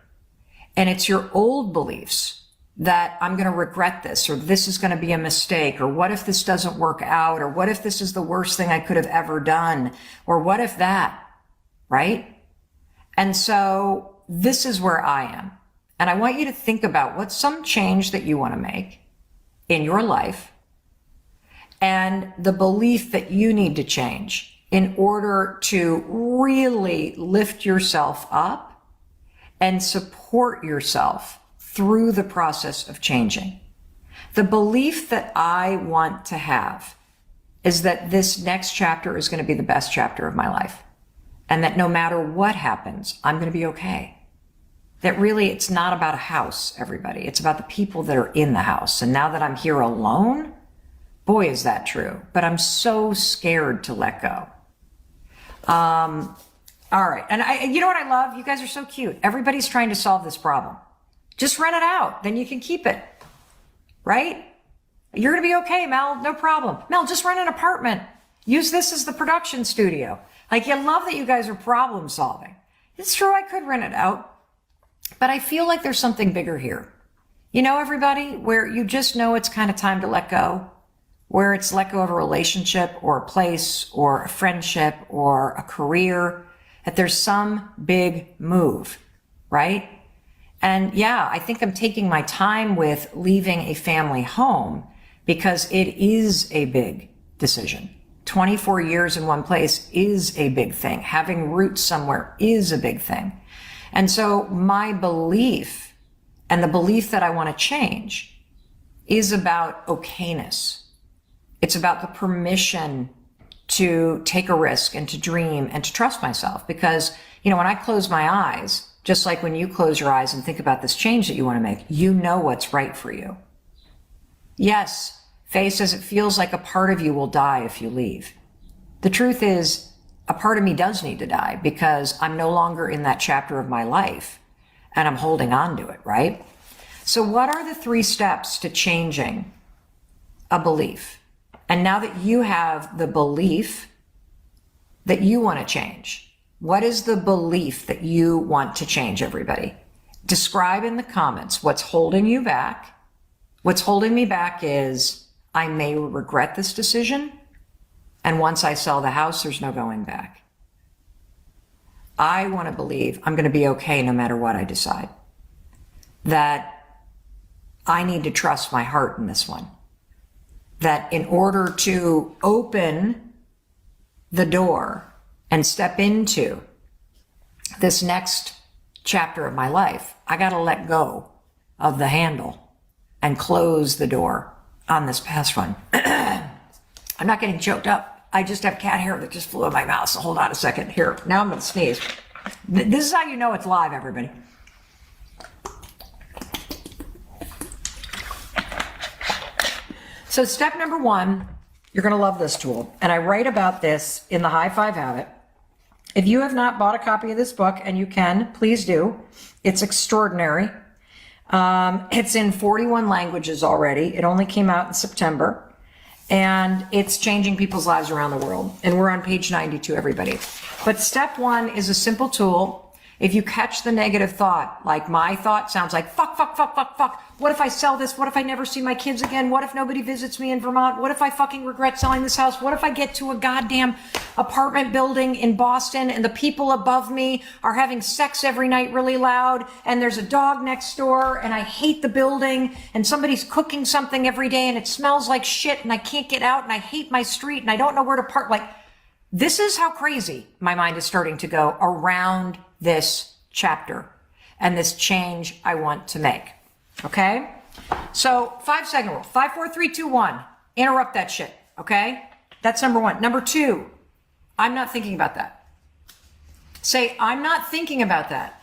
And it's your old beliefs that I'm going to regret this, or this is going to be a mistake, or what if this doesn't work out, or what if this is the worst thing I could have ever done, or what if that, right? And so this is where I am. And I want you to think about what's some change that you want to make in your life and the belief that you need to change in order to really lift yourself up and support yourself through the process of changing. The belief that I want to have is that this next chapter is going to be the best chapter of my life, and that no matter what happens, I'm going to be okay. That really, it's not about a house, everybody. It's about the people that are in the house. And now that I'm here alone, boy, is that true. But I'm so scared to let go. All right. And you know what I love? You guys are so cute. Everybody's trying to solve this problem. Just rent it out. Then you can keep it. Right? You're going to be okay, Mel. No problem. Mel, just rent an apartment. Use this as the production studio. Like, you love that you guys are problem solving. It's true, I could rent it out. But I feel like there's something bigger here. You know, everybody, where you just know it's kind of time to let go, where it's let go of a relationship or a place or a friendship or a career, that there's some big move, right? And yeah, I think I'm taking my time with leaving a family home because it is a big decision. 24 years in one place is a big thing. Having roots somewhere is a big thing. And so my belief and the belief that I want to change is about okayness. It's about the permission to take a risk and to dream and to trust myself. Because, you know, when I close my eyes, just like when you close your eyes and think about this change that you want to make, you know what's right for you. Yes, Faye says it feels like a part of you will die if you leave. The truth is, a part of me does need to die because I'm no longer in that chapter of my life and I'm holding on to it, right? So what are the 3 steps to changing a belief? And now that you have the belief that you want to change, what is the belief that you want to change, everybody? Describe in the comments what's holding you back. What's holding me back is I may regret this decision. And once I sell the house, there's no going back. I want to believe I'm going to be okay no matter what I decide. That I need to trust my heart in this one. That in order to open the door and step into this next chapter of my life, I got to let go of the handle and close the door on this past one. I'm not getting choked up. I just have cat hair that just flew in my mouth. So hold on a second. Here, now I'm going to sneeze. This is how you know it's live, everybody. So step number 1, you're going to love this tool. And I write about this in the High Five Habit. If you have not bought a copy of this book, and you can, please do. It's extraordinary. It's in 41 languages already. It only came out in September. And it's changing people's lives around the world. And we're on page 92, everybody. But step 1 is a simple tool. If you catch the negative thought, like my thought sounds like, fuck, fuck, fuck, fuck, fuck. What if I sell this? What if I never see my kids again? What if nobody visits me in Vermont? What if I fucking regret selling this house? What if I get to a goddamn apartment building in Boston and the people above me are having sex every night really loud and there's a dog next door and I hate the building and somebody's cooking something every day and it smells like shit and I can't get out and I hate my street and I don't know where to park. Like, this is how crazy my mind is starting to go around this chapter and this change I want to make. Okay? So 5-second rule. 5, 4, 3, 2, 1. Interrupt that shit. Okay? That's number 1. Number 2, I'm not thinking about that. Say, I'm not thinking about that.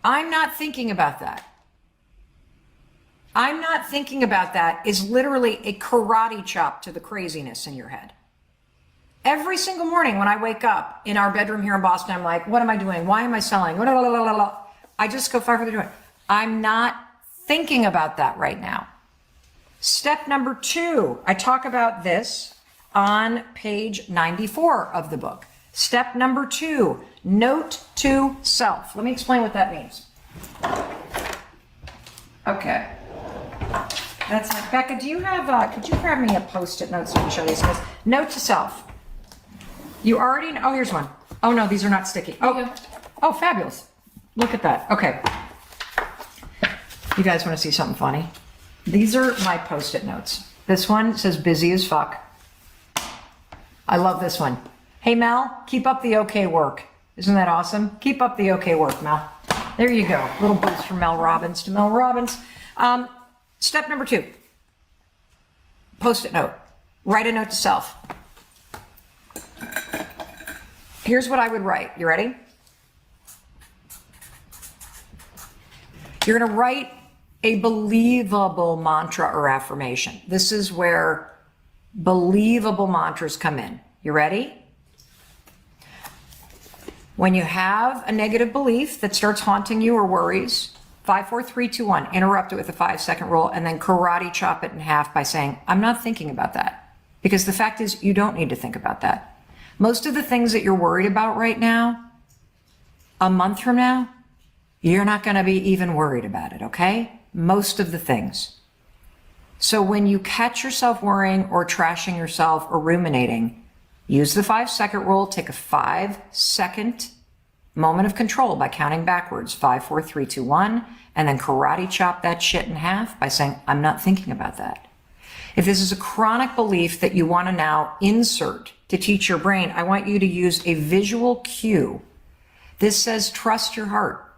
I'm not thinking about that. I'm not thinking about that is literally a karate chop to the craziness in your head. Every single morning when I wake up in our bedroom here in Boston, I'm like, what am I doing? Why am I selling? I just go far further doing it. I'm not thinking about that right now. Step number 2, I talk about this on page 94 of the book. Step number 2, note to self. Let me explain what that means. Okay. That's like, Becca, do you have, could you grab me a Post-it note so I can show these guys? Note to self. You already know, oh, here's one. Oh no, these are not sticky. Oh, fabulous. Look at that. Okay. You guys want to see something funny? These are my Post-it notes. This one says busy as fuck. I love this one. Hey Mel, keep up the okay work. Isn't that awesome? Keep up the okay work, Mel. There you go. Little boost from Mel Robbins to Mel Robbins. Step number 2, Post-it note. Write a note to self. Here's what I would write. You ready? You're going to write a believable mantra or affirmation. This is where believable mantras come in. You ready? When you have a negative belief that starts haunting you or worries, 5, 4, 3, 2, 1, interrupt it with a 5-second rule and then karate chop it in half by saying, I'm not thinking about that. Because the fact is, you don't need to think about that. Most of the things that you're worried about right now, a month from now, you're not going to be even worried about it, okay? Most of the things. So when you catch yourself worrying or trashing yourself or ruminating, use the 5-second rule, take a 5-second moment of control by counting backwards, 5, 4, 3, 2, 1, and then karate chop that shit in half by saying, I'm not thinking about that. If this is a chronic belief that you want to now insert to teach your brain, I want you to use a visual cue. This says, trust your heart.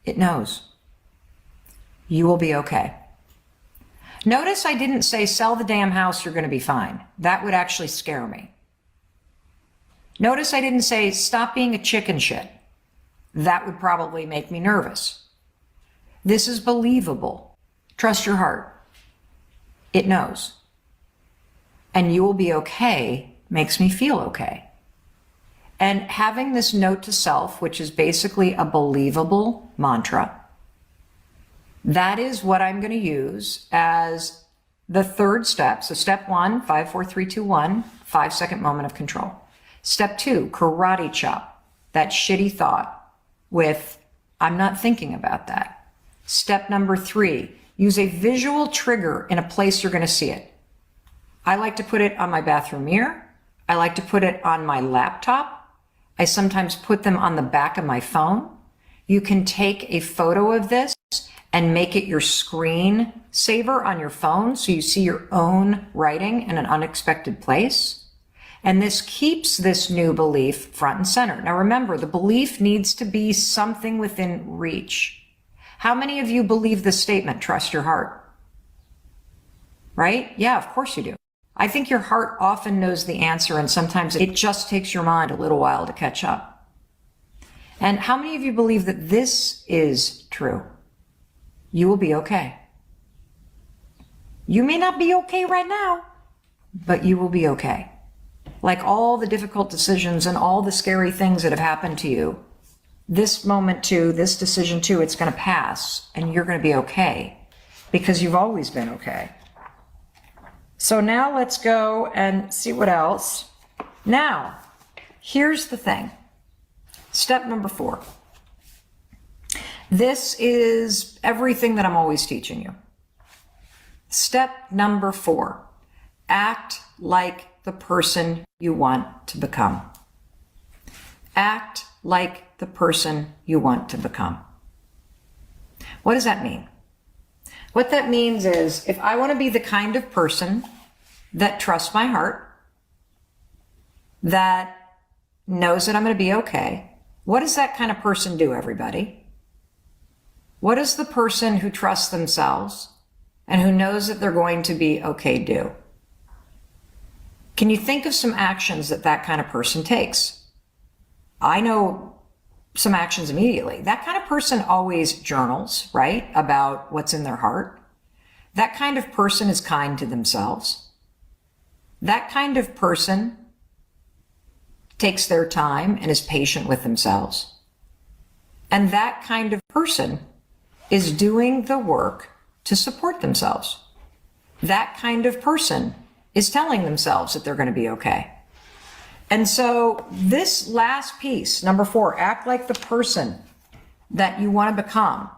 It knows. You will be okay. Notice I didn't say, sell the damn house, you're going to be fine. That would actually scare me. Notice I didn't say, stop being a chicken shit. That would probably make me nervous. This is believable. Trust your heart. It knows. And you will be okay makes me feel okay. And having this note to self, which is basically a believable mantra, that is what I'm going to use as the 3rd step. So step 1, 5, 4, 3, 2, 1, 5-second moment of control. Step 2, karate chop that shitty thought with, I'm not thinking about that. Step number 3, use a visual trigger in a place you're going to see it. I like to put it on my bathroom mirror. I like to put it on my laptop. I sometimes put them on the back of my phone. You can take a photo of this and make it your screen saver on your phone so you see your own writing in an unexpected place. And this keeps this new belief front and center. Now remember, the belief needs to be something within reach. How many of you believe this statement, trust your heart? Right? Yeah, of course you do. I think your heart often knows the answer, and sometimes it just takes your mind a little while to catch up. And how many of you believe that this is true? You will be okay. You may not be okay right now, but you will be okay. Like all the difficult decisions and all the scary things that have happened to you, this moment too, this decision too, it's going to pass and you're going to be okay because you've always been okay. So now let's go and see what else. Now, here's the thing. Step number 4. This is everything that I'm always teaching you. Step number 4, act like the person you want to become. Act like the person you want to become. What does that mean? What that means is if I want to be the kind of person that trusts my heart, that knows that I'm going to be okay, what does that kind of person do, everybody? What does the person who trusts themselves and who knows that they're going to be okay do? Can you think of some actions that that kind of person takes? I know some actions immediately. That kind of person always journals, right, about what's in their heart. That kind of person is kind to themselves. That kind of person takes their time and is patient with themselves. And that kind of person is doing the work to support themselves. That kind of person is telling themselves that they're going to be okay. And so this last piece, number 4, act like the person that you want to become.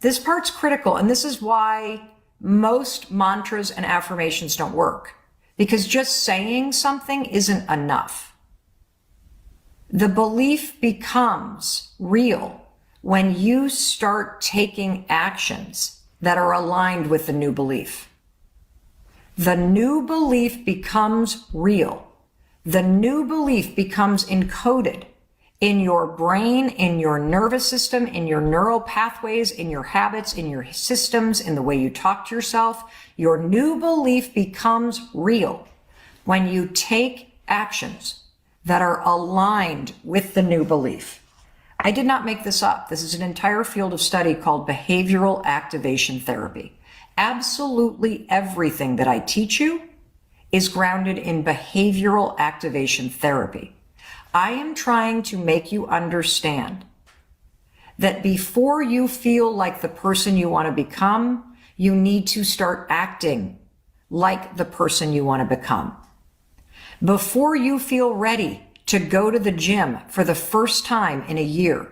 This part's critical, and this is why most mantras and affirmations don't work, because just saying something isn't enough. The belief becomes real when you start taking actions that are aligned with the new belief. The new belief becomes real. The new belief becomes encoded in your brain, in your nervous system, in your neural pathways, in your habits, in your systems, in the way you talk to yourself. Your new belief becomes real when you take actions that are aligned with the new belief. I did not make this up. This is an entire field of study called behavioral activation therapy. Absolutely everything that I teach you is grounded in behavioral activation therapy. I am trying to make you understand that before you feel like the person you want to become, you need to start acting like the person you want to become. Before you feel ready to go to the gym for the first time in a year,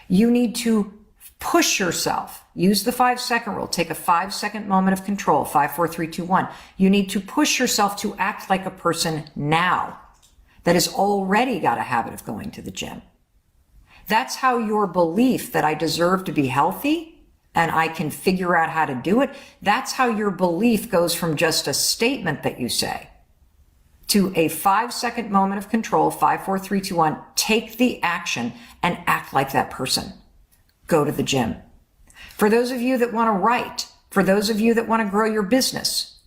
you need to push yourself. Use the 5-second rule. Take a 5-second moment of control. 5, 4, 3, 2, 1. You need to push yourself to act like a person now that has already got a habit of going to the gym. That's how your belief that I deserve to be healthy and I can figure out how to do it, that's how your belief goes from just a statement that you say to a 5-second moment of control. 5, 4, 3, 2, 1. Take the action and act like that person. Go to the gym. For those of you that want to write, for those of you that want to grow your business,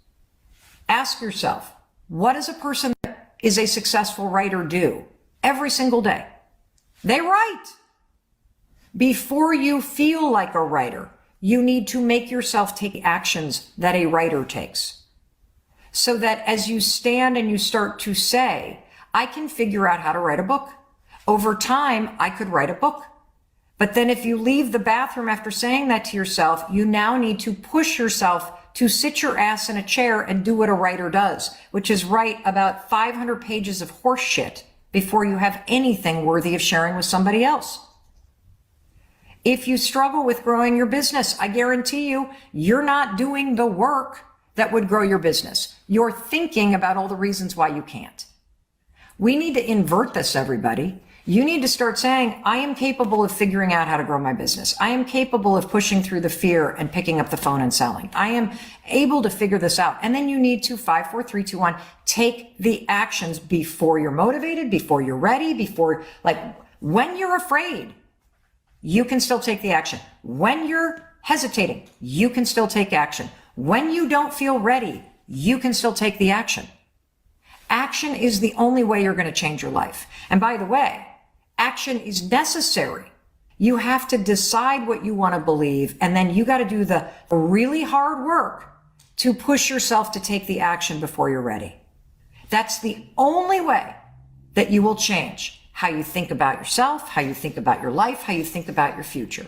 ask yourself, what does a person that is a successful writer do every single day? They write. Before you feel like a writer, you need to make yourself take actions that a writer takes. So that as you stand and you start to say, I can figure out how to write a book. Over time, I could write a book. But then if you leave the bathroom after saying that to yourself, you now need to push yourself to sit your ass in a chair and do what a writer does, which is write about 500 pages of horse shit before you have anything worthy of sharing with somebody else. If you struggle with growing your business, I guarantee you, you're not doing the work that would grow your business. You're thinking about all the reasons why you can't. We need to invert this, everybody. You need to start saying, I am capable of figuring out how to grow my business. I am capable of pushing through the fear and picking up the phone and selling. I am able to figure this out. And then you need to 5, 4, 3, 2, 1, take the actions before you're motivated, before you're ready, before, like, when you're afraid, you can still take the action. When you're hesitating, you can still take action. When you don't feel ready, you can still take the action. Action is the only way you're going to change your life. And by the way, action is necessary. You have to decide what you want to believe, and then you got to do the really hard work to push yourself to take the action before you're ready. That's the only way that you will change how you think about yourself, how you think about your life, how you think about your future.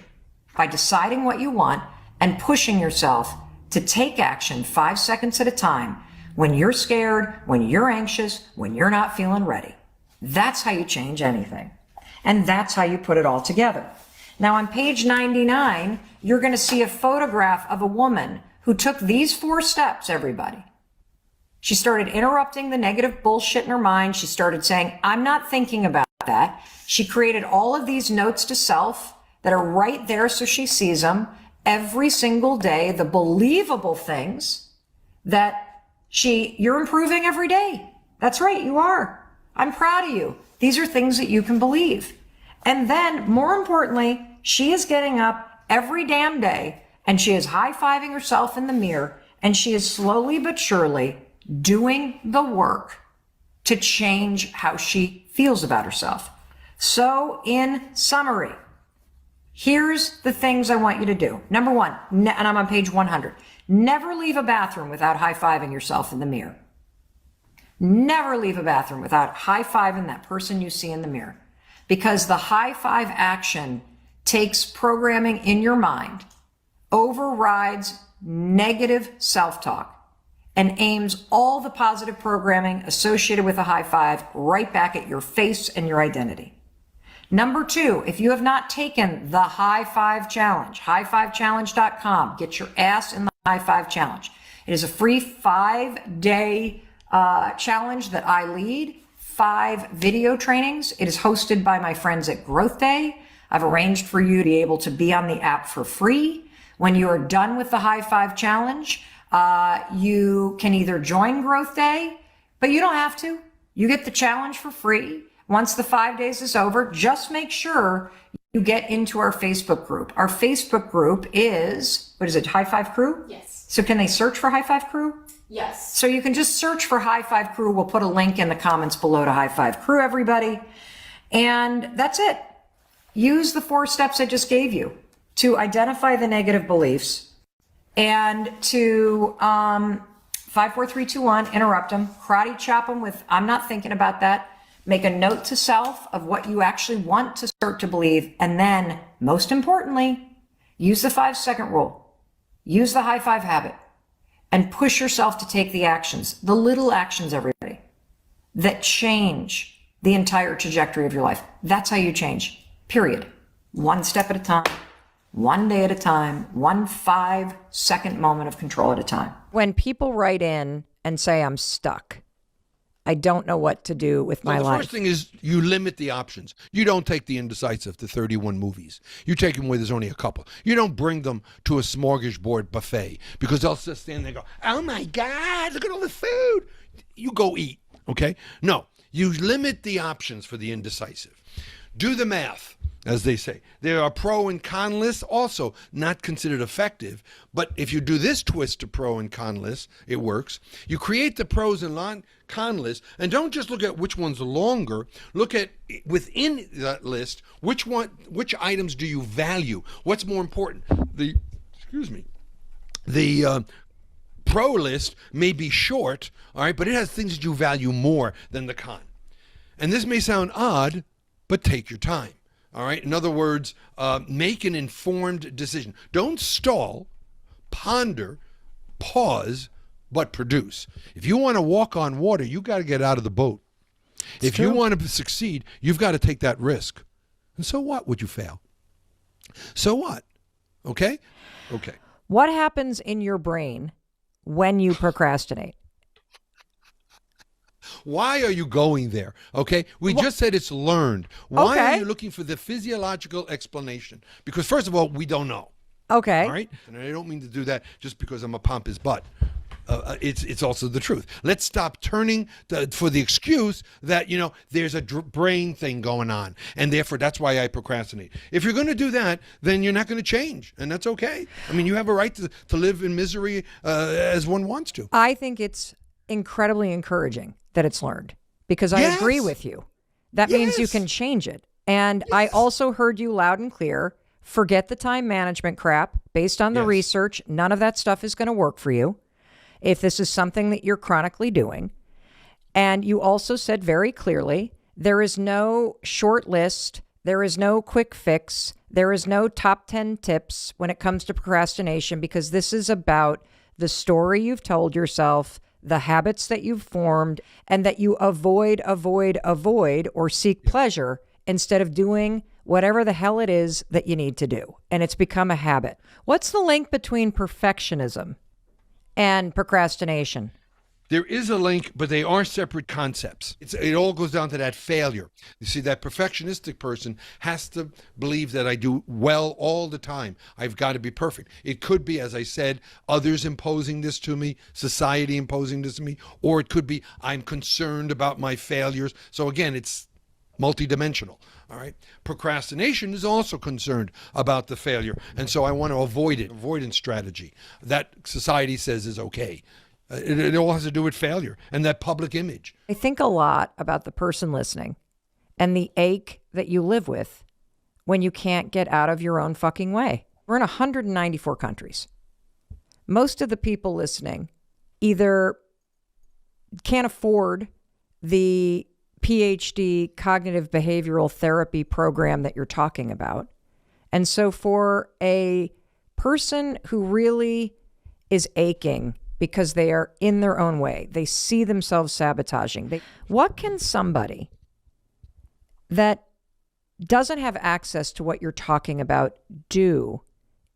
By deciding what you want and pushing yourself to take action 5 seconds at a time when you're scared, when you're anxious, when you're not feeling ready. That's how you change anything. And that's how you put it all together. Now on page 99, you're going to see a photograph of a woman who took these 4 steps, everybody. She started interrupting the negative bullshit in her mind. She started saying, I'm not thinking about that. She created all of these notes to self that are right there so she sees them every single day, the believable things that you're improving every day. That's right, you are. I'm proud of you. These are things that you can believe. And then, more importantly, she is getting up every damn day and she is high-fiving herself in the mirror and she is slowly but surely doing the work to change how she feels about herself. So in summary, here's the things I want you to do. Number one, and I'm on page 100, never leave a bathroom without high-fiving yourself in the mirror. Never leave a bathroom without high-fiving that person you see in the mirror, because the high-five action takes programming in your mind, overrides negative self-talk, and aims all the positive programming associated with a high-five right back at your face and your identity. Number two, if you have not taken the High Five Challenge, highfivechallenge.com, get your ass in the High Five Challenge. It is a free 5-day challenge that I lead, 5 video trainings. It is hosted by my friends at Growth Day. I've arranged for you to be able to be on the app for free. When you are done with the High Five Challenge, you can either join Growth Day, but you don't have to. You get the challenge for free. Once the 5 days is over, just make sure you get into our Facebook group. Our Facebook group is, what is it, High Five Crew? Yes. So can they search for High Five Crew? Yes. So you can just search for High Five Crew. We'll put a link in the comments below to High Five Crew, everybody. And that's it. Use the 4 steps I just gave you to identify the negative beliefs and to 5, 4, 3, 2, 1, interrupt them, karate chop them with, I'm not thinking about that. Make a note to self of what you actually want to start to believe. And then, most importantly, use the 5-second rule. Use the high five habit and push yourself to take the actions, the little actions, everybody, that change the entire trajectory of your life. That's how you change, period. 1 step at a time, 1 day at a time, 1 5-second moment of control at a time. When people write in and say, I'm stuck, I don't know what to do with my the life. first thing is you limit the options. You don't take the indecisive to 31 movies. You take them where there's only a couple. You don't bring them to a smorgasbord buffet because they'll just stand there and go, oh my God, look at all the food. You go eat, okay? No, you limit the options for the indecisive. Do the math, as they say. There are pro and con lists, also not considered effective. But if you do this twist to pro and con lists, it works. You create the pros and con list, and don't just look at which one's longer. Look at within that list, which items do you value? What's more important? The pro list may be short, all right, but it has things that you value more than the con. And this may sound odd, but take your time. All right. In other words, make an informed decision. Don't stall, ponder, pause, but produce. If you want to walk on water, you got to get out of the boat. If you want to succeed, you've got to take that risk. And so what would you fail? So what? Okay? Okay. What happens in your brain when you procrastinate? Why are you going there? Okay. We just said it's learned. Why Okay. are you looking for the physiological explanation? Because first of all, we don't know. Okay. All right. And I don't mean to do that just because I'm a pompous butt. It's also the truth. Let's stop turning for the excuse that, there's a brain thing going on. And therefore, that's why I procrastinate. If you're going to do that, then you're not going to change. And that's okay. I mean, you have a right to live in misery as one wants to. I think it's incredibly encouraging that it's learned because I Yes. agree with you. That means you Yes. can change it. And I also heard you loud and clear. Forget the time management crap. Based on the Yes. research, none of that stuff is going to work for you if this is something that you're chronically doing. And you also said very clearly, there is no short list. There is no quick fix. There is no top 10 tips when it comes to procrastination because this is about the story you've told yourself, the habits that you've formed, and that you avoid, or seek pleasure instead of doing whatever the hell it is that you need to do. And it's become a habit. What's the link between perfectionism and procrastination? There is a link, but they are separate concepts. It all goes down to that failure. You see, that perfectionistic person has to believe that I do well all the time. I've got to be perfect. It could be, as I said, others imposing this to me, society imposing this to me, or it could be I'm concerned about my failures. So again, it's multidimensional. All right. Procrastination is also concerned about the failure. And so I want to avoid it, avoidance strategy that society says is okay. It all has to do with failure and that public image. I think a lot about the person listening and the ache that you live with when you can't get out of your own fucking way. We're in 194 countries. Most of the people listening either can't afford the PhD cognitive behavioral therapy program that you're talking about. And so for a person who really is aching because they are in their own way, they see themselves sabotaging, what can somebody that doesn't have access to what you're talking about do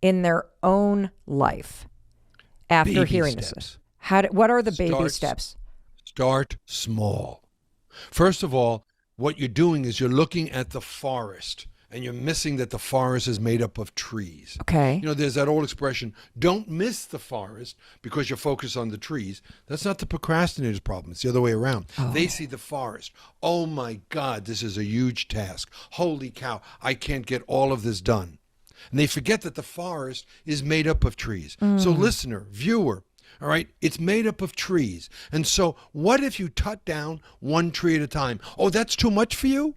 in their own life after Baby hearing steps. this? What are the baby steps? Start small. First of all, what you're doing is you're looking at the forest and you're missing that the forest is made up of trees. Okay. You know, there's that old expression, don't miss the forest because you're focused on the trees. That's not the procrastinator's problem. It's the other way around. They see the forest. Oh my God, this is a huge task. Holy cow, I can't get all of this done. And they forget that the forest is made up of trees. So listener, viewer, all right, it's made up of trees. And so what if you cut down one tree at a time? Oh, that's too much for you?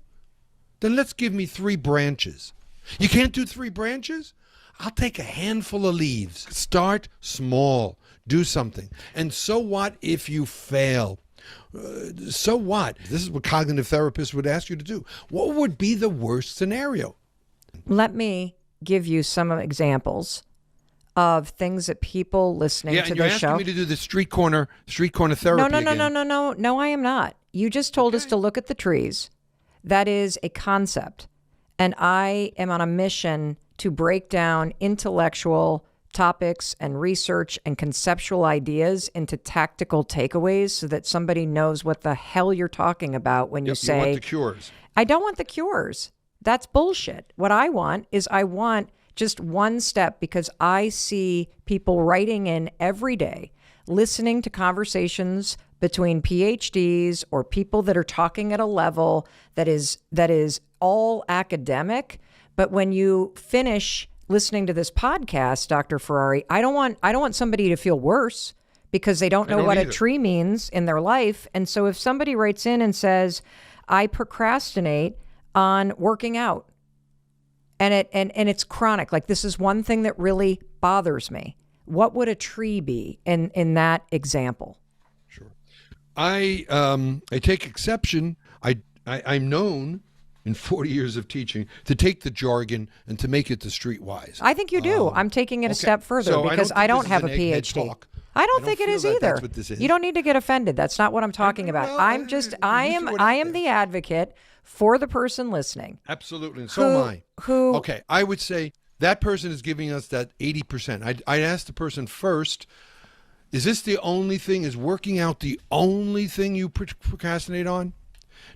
Then let's give me 3 branches. You can't do 3 branches? I'll take a handful of leaves. Start small. Do something. And so what if you fail? So what? This is what cognitive therapists would ask you to do. What would be the worst scenario? Let me give you some examples of things that people listening to and you're the show. asking me to do the street corner therapy again. No, I am not. You just told us to look at the trees. That is a concept. And I am on a mission to break down intellectual topics and research and conceptual ideas into tactical takeaways so that somebody knows what the hell you're talking about when you say, you want the cures. I don't want the cures. That's bullshit. What I want is just one step, because I see people writing in every day, listening to conversations between PhDs or people that are talking at a level that is all academic. But when you finish listening to this podcast, Dr. Ferrari, I don't want somebody to feel worse because they don't know what a tree means in their life. And so if somebody writes in and says, I procrastinate on working out, and it's chronic, like this is one thing that really bothers me, what would a tree be in that example? Sure. I take exception. I'm known in 40 years of teaching to take the jargon and to make it the streetwise. I think you do. I'm taking it a step further because I don't have a PhD. I don't think it is either. That's what this is. You don't need to get offended. That's not what I'm talking about. Well, I am the advocate for the person listening. Absolutely. And so am I. Who? Okay. I would say that person is giving us that 80%. I'd ask the person first, is this the only thing? Is working out the only thing you procrastinate on?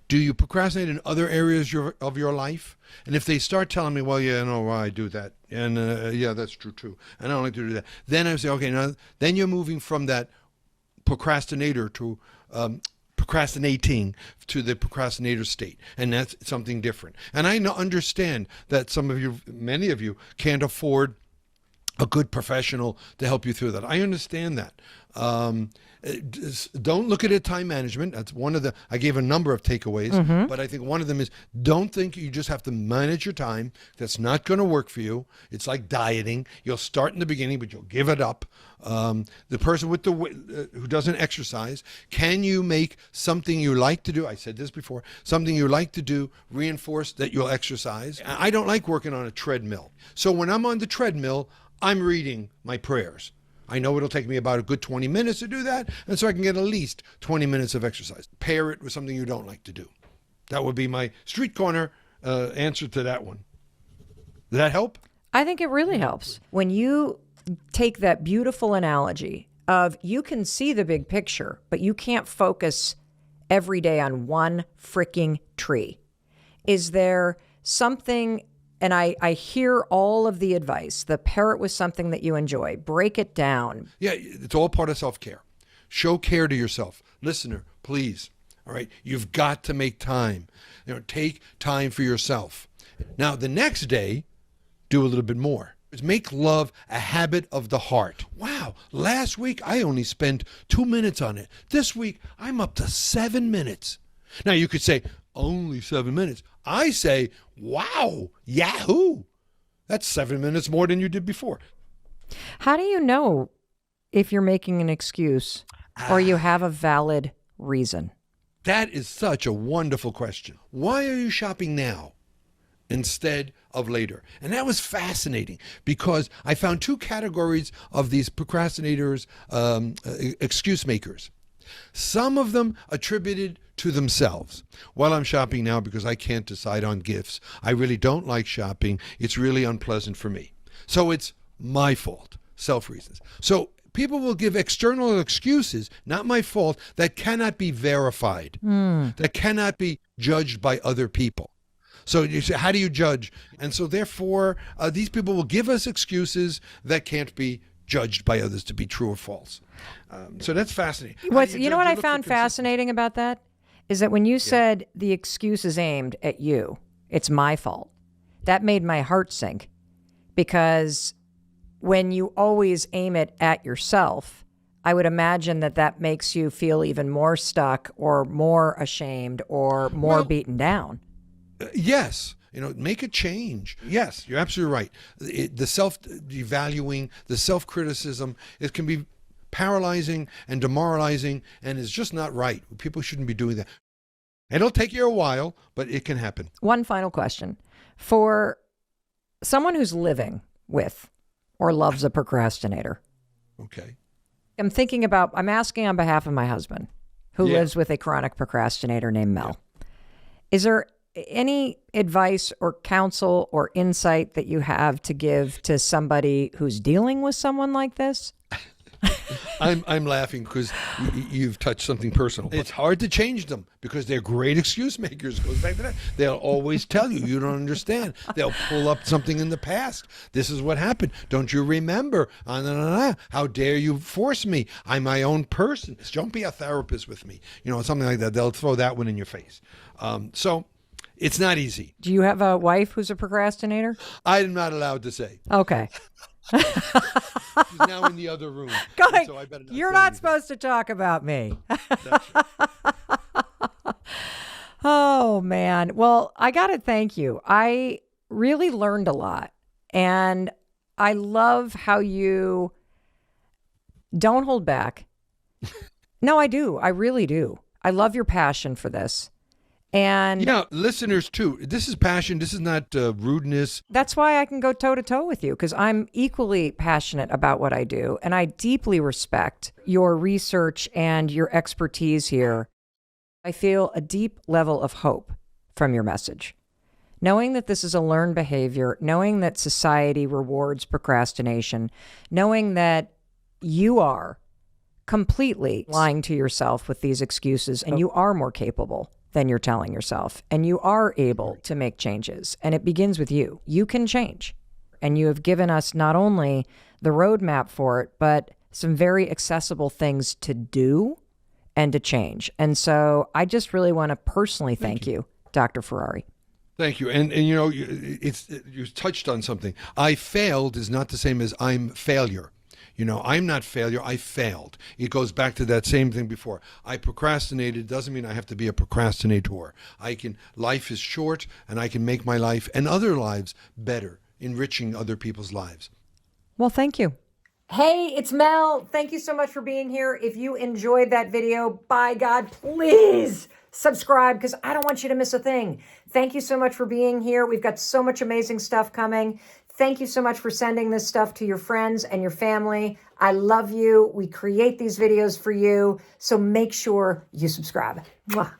Do you procrastinate in other areas of your life? And if they start telling me, well, yeah, no, I do that. And yeah, that's true too. And I don't like to do that. Then I say, okay, now then you're moving from that procrastinator to procrastinating to the procrastinator state. And that's something different. And I understand that many of you can't afford a good professional to help you through that. I understand that. Don't look at it time management. That's one of I gave a number of takeaways, but I think one of them is don't think you just have to manage your time. That's not going to work for you. It's like dieting. You'll start in the beginning, but you'll give it up. The person with who doesn't exercise, can you make something you like to do? I said this before, something you like to do, reinforce that you'll exercise. I don't like working on a treadmill. So when I'm on the treadmill, I'm reading my prayers. I know it'll take me about a good 20 minutes to do that, and so I can get at least 20 minutes of exercise. Pair it with something you don't like to do. That would be my street corner answer to that one. Did that help? I think it really helps. When you take that beautiful analogy of you can see the big picture, but you can't focus every day on one freaking tree. Is there something... And I hear all of the advice. The parrot was something that you enjoy. Break it down. Yeah, it's all part of self-care. Show care to yourself. Listener, please. All right. You've got to make time. Take time for yourself. Now, the next day, do a little bit more. Make love a habit of the heart. Wow, last week I only spent 2 minutes on it. This week I'm up to 7 minutes. Now you could say, only 7 minutes. I say, wow, yahoo. That's 7 minutes more than you did before. How do you know if you're making an excuse or you have a valid reason? That is such a wonderful question. Why are you shopping now instead of later? And that was fascinating because I found two categories of these procrastinators, excuse makers. Some of them attributed to themselves. Well, I'm shopping now because I can't decide on gifts. I really don't like shopping. It's really unpleasant for me. So it's my fault, self-reasons. So people will give external excuses, not my fault, that cannot be verified, that cannot be judged by other people. So you say, how do you judge? And so therefore, these people will give us excuses that can't be judged by others to be true or false. So that's fascinating. You know what I found fascinating about that? Is that when you said the excuse is aimed at you, it's my fault, that made my heart sink. Because when you always aim it at yourself, I would imagine that that makes you feel even more stuck or more ashamed or more beaten down. Yes. Make a change. Yes, you're absolutely right. The self-devaluing, the self-criticism, it can be paralyzing and demoralizing and is just not right. People shouldn't be doing that. It'll take you a while, but it can happen. One final question. For someone who's living with or loves a procrastinator. Okay. I'm asking on behalf of my husband, who lives with a chronic procrastinator named Mel. Is there any advice or counsel or insight that you have to give to somebody who's dealing with someone like this? I'm laughing because you've touched something personal. It's hard to change them because they're great excuse makers. It goes back to that. They'll always tell you don't understand. They'll pull up something in the past. This is what happened. Don't you remember? How dare you force me? I'm my own person. Don't be a therapist with me. Something like that. They'll throw that one in your face. So it's not easy. Do you have a wife who's a procrastinator? I'm not allowed to say. Okay. She's now in the other room. So I better You're not supposed to talk about me. Oh, man. Well, I got to thank you. I really learned a lot. And I love how you don't hold back. No, I do. I really do. I love your passion for this. And listeners too. This is passion. This is not rudeness. That's why I can go toe to toe with you, because I'm equally passionate about what I do. And I deeply respect your research and your expertise here. I feel a deep level of hope from your message. Knowing that this is a learned behavior, knowing that society rewards procrastination, knowing that you are completely lying to yourself with these excuses and you are more capable than you're telling yourself. And you are able to make changes. And it begins with you. You can change. And you have given us not only the roadmap for it, but some very accessible things to do and to change. And so I just really want to personally thank you, Dr. Ferrari. Thank you. And you touched on something. I failed is not the same as I'm failure. I'm not failure. I failed. It goes back to that same thing before. I procrastinated doesn't mean I have to be a procrastinator. Life is short, and I can make my life and other lives better, enriching other people's lives. Well, thank you. Hey, it's Mel. Thank you so much for being here. If you enjoyed that video, by God, please subscribe, because I don't want you to miss a thing. Thank you so much for being here. We've got so much amazing stuff coming. Thank you so much for sending this stuff to your friends and your family. I love you. We create these videos for you. So make sure you subscribe. Mwah.